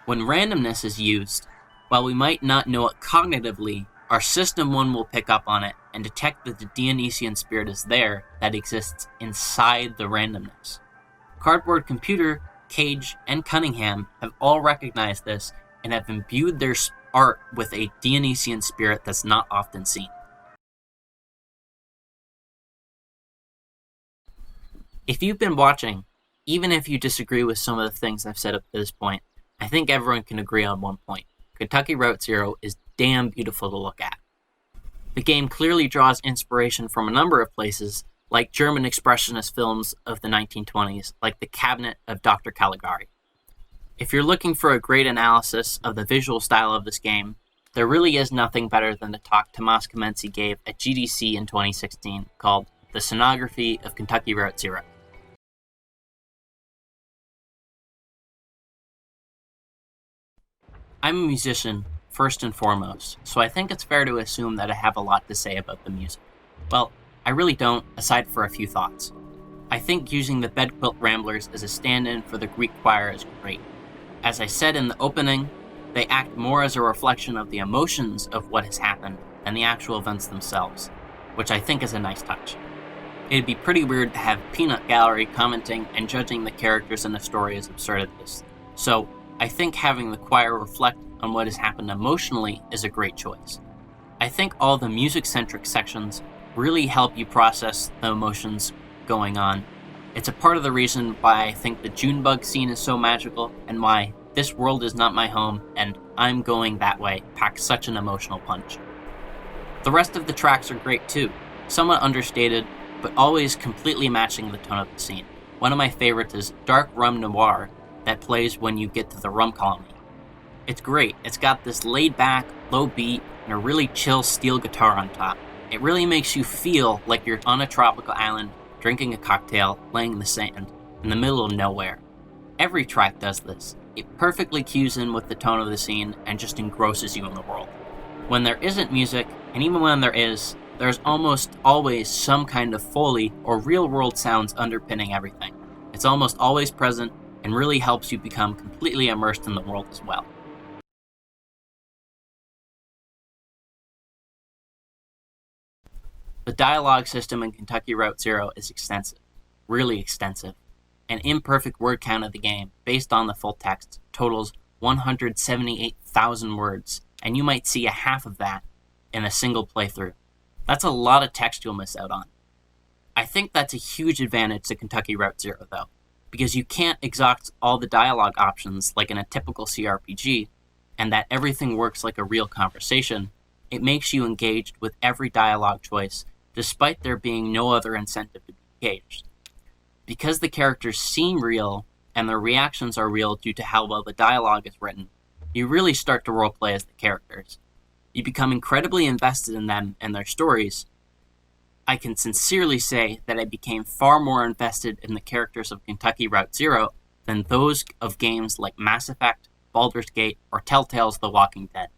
Speaker 1: When randomness is used, while we might not know it cognitively, our System 1 will pick up on it and detect that the Dionysian spirit is there that exists inside the randomness. Cardboard Computer, Cage, and Cunningham have all recognized this and have imbued their art with a Dionysian spirit that's not often seen. If you've been watching, even if you disagree with some of the things I've said up to this point, I think everyone can agree on one point. Kentucky Route Zero is damn beautiful to look at. The game clearly draws inspiration from a number of places, like German expressionist films of the 1920s, like The Cabinet of Dr. Caligari. If you're looking for a great analysis of the visual style of this game, there really is nothing better than the talk Tomas Kamenzi gave at GDC in 2016 called The Scenography of Kentucky Route Zero. I'm a musician, first and foremost, so I think it's fair to assume that I have a lot to say about the music. Well, I really don't, aside for a few thoughts. I think using the Bedquilt Ramblers as a stand-in for the Greek choir is great. As I said in the opening, they act more as a reflection of the emotions of what has happened than the actual events themselves, which I think is a nice touch. It'd be pretty weird to have Peanut Gallery commenting and judging the characters in the story as absurdities, so I think having the choir reflect on what has happened emotionally is a great choice. I think all the music-centric sections really help you process the emotions going on. It's a part of the reason why I think the Junebug scene is so magical, and why This World Is Not My Home and I'm Going That Way pack such an emotional punch. The rest of the tracks are great too, somewhat understated, but always completely matching the tone of the scene. One of my favorites is Dark Rum Noir, that plays when you get to the Rum Colony. It's great, It's got this laid-back, low beat, and a really chill steel guitar on top. It really makes you feel like you're on a tropical island, drinking a cocktail, laying in the sand, in the middle of nowhere. Every track does this. It perfectly cues in with the tone of the scene and just engrosses you in the world. When there isn't music, and even when there is, there's almost always some kind of Foley or real-world sounds underpinning everything. It's almost always present and really helps you become completely immersed in the world as well. The dialogue system in Kentucky Route Zero is extensive, really extensive. An imperfect word count of the game, based on the full text, totals 178,000 words, and you might see a half of that in a single playthrough. That's a lot of text you'll miss out on. I think that's a huge advantage to Kentucky Route Zero, though, because you can't exhaust all the dialogue options like in a typical CRPG, and that everything works like a real conversation. It makes you engaged with every dialogue choice, despite there being no other incentive to be engaged. Because the characters seem real, and their reactions are real due to how well the dialogue is written, you really start to roleplay as the characters. You become incredibly invested in them and their stories. I can sincerely say that I became far more invested in the characters of Kentucky Route Zero than those of games like Mass Effect, Baldur's Gate, or Telltale's The Walking Dead.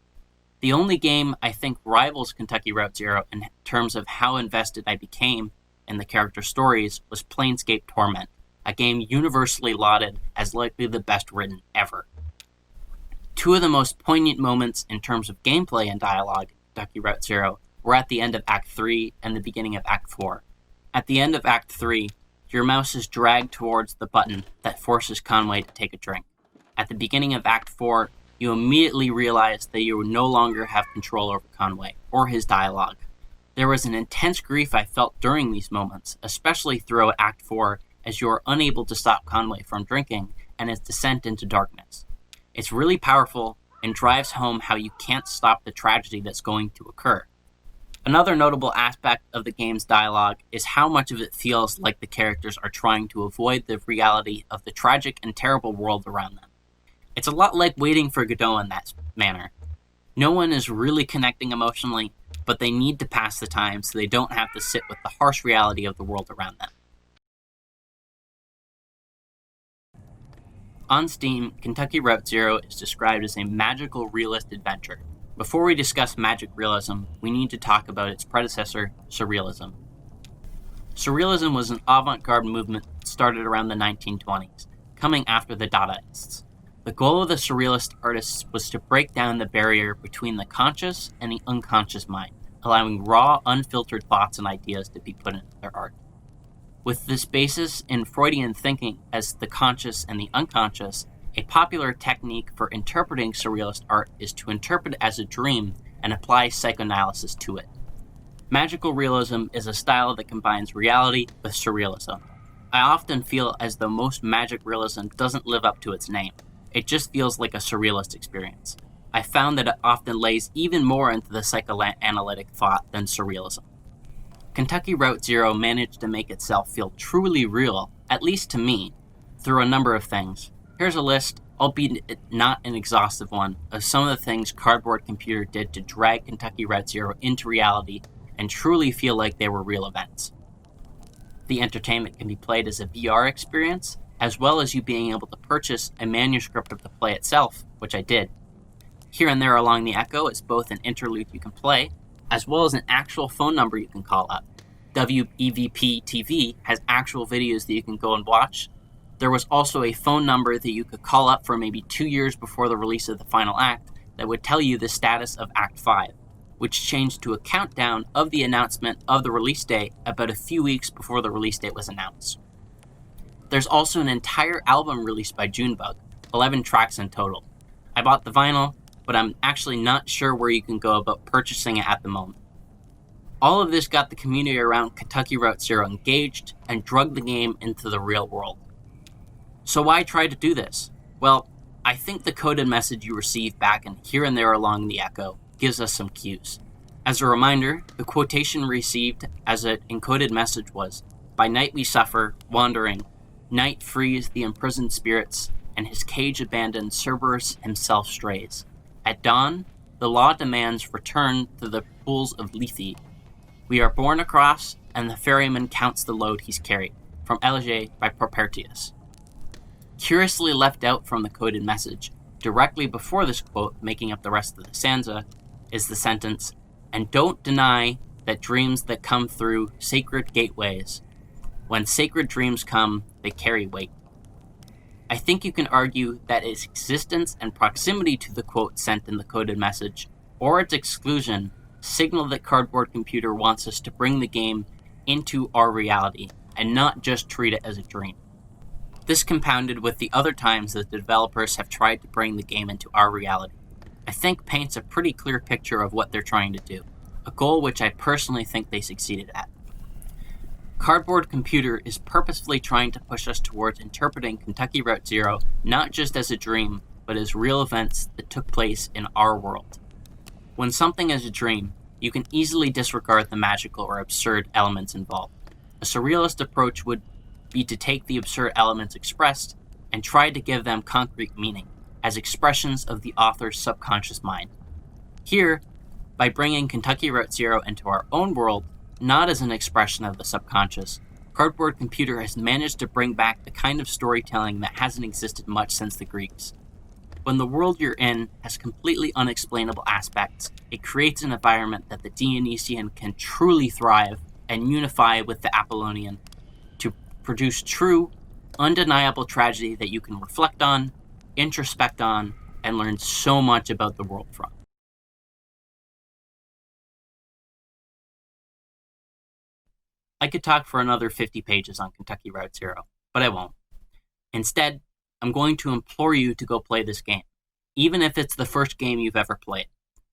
Speaker 1: The only game I think rivals Kentucky Route Zero in terms of how invested I became in the character stories was Planescape Torment, a game universally lauded as likely the best written ever. Two of the most poignant moments in terms of gameplay and dialogue in Kentucky Route Zero were at the end of Act 3 and the beginning of Act 4. At the end of Act 3, your mouse is dragged towards the button that forces Conway to take a drink. At the beginning of Act 4, you immediately realize that you no longer have control over Conway or his dialogue. There was an intense grief I felt during these moments, especially throughout Act 4, as you are unable to stop Conway from drinking and his descent into darkness. It's really powerful and drives home how you can't stop the tragedy that's going to occur. Another notable aspect of the game's dialogue is how much of it feels like the characters are trying to avoid the reality of the tragic and terrible world around them. It's a lot like Waiting for Godot in that manner. No one is really connecting emotionally, but they need to pass the time so they don't have to sit with the harsh reality of the world around them. On Steam, Kentucky Route Zero is described as a magical realist adventure. Before we discuss magic realism, we need to talk about its predecessor, surrealism. Surrealism was an avant-garde movement that started around the 1920s, coming after the Dadaists. The goal of the surrealist artists was to break down the barrier between the conscious and the unconscious mind, allowing raw, unfiltered thoughts and ideas to be put into their art. With this basis in Freudian thinking as the conscious and the unconscious, a popular technique for interpreting surrealist art is to interpret it as a dream and apply psychoanalysis to it. Magical realism is a style that combines reality with surrealism. I often feel as though most magic realism doesn't live up to its name. It just feels like a surrealist experience. I found that it often lays even more into the psychoanalytic thought than surrealism. Kentucky Route Zero managed to make itself feel truly real, at least to me, through a number of things. Here's a list, albeit not an exhaustive one, of some of the things Cardboard Computer did to drag Kentucky Route Zero into reality and truly feel like they were real events. The entertainment can be played as a VR experience, as well as you being able to purchase a manuscript of the play itself, which I did. Here and there along the echo is both an interlude you can play, as well as an actual phone number you can call up. WEVP TV has actual videos that you can go and watch. There was also a phone number that you could call up for maybe 2 years before the release of the final act that would tell you the status of Act 5, which changed to a countdown of the announcement of the release date about a few weeks before the release date was announced. There's also an entire album released by Junebug, 11 tracks in total. I bought the vinyl, but I'm actually not sure where you can go about purchasing it at the moment. All of this got the community around Kentucky Route Zero engaged and drugged the game into the real world. So why try to do this? Well, I think the coded message you receive back and here and there along the echo gives us some cues. As a reminder, the quotation received as an encoded message was, "By night we suffer, wandering. Night frees the imprisoned spirits, and his cage abandoned Cerberus himself strays. At dawn, the law demands return to the pools of Lethe. We are borne across, and the ferryman counts the load he's carried. From Elegy by Propertius. Curiously left out from the coded message, directly before this quote, making up the rest of the stanza, is the sentence, "And don't deny that dreams that come through sacred gateways, when sacred dreams come, they carry weight." I think you can argue that its existence and proximity to the quote sent in the coded message, or its exclusion, signal that Cardboard Computer wants us to bring the game into our reality, and not just treat it as a dream. This compounded with the other times that the developers have tried to bring the game into our reality, I think paints a pretty clear picture of what they're trying to do, a goal which I personally think they succeeded at. Cardboard Computer is purposefully trying to push us towards interpreting Kentucky Route Zero not just as a dream, but as real events that took place in our world. When something is a dream, you can easily disregard the magical or absurd elements involved. A surrealist approach would be to take the absurd elements expressed and try to give them concrete meaning, as expressions of the author's subconscious mind. Here, by bringing Kentucky Route Zero into our own world, not as an expression of the subconscious, Cardboard Computer has managed to bring back the kind of storytelling that hasn't existed much since the Greeks. When the world you're in has completely unexplainable aspects, it creates an environment that the Dionysian can truly thrive and unify with the Apollonian to produce true, undeniable tragedy that you can reflect on, introspect on, and learn so much about the world from. I could talk for another 50 pages on Kentucky Route Zero, but I won't. Instead, I'm going to implore you to go play this game, even if it's the first game you've ever played.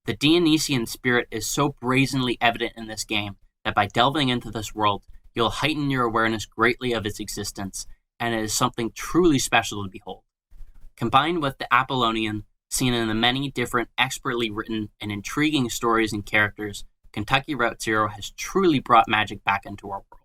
Speaker 1: The Dionysian spirit is so brazenly evident in this game that by delving into this world, you'll heighten your awareness greatly of its existence, and it is something truly special to behold. Combined with the Apollonian, seen in the many different expertly written and intriguing stories and characters, Kentucky Route Zero has truly brought magic back into our world.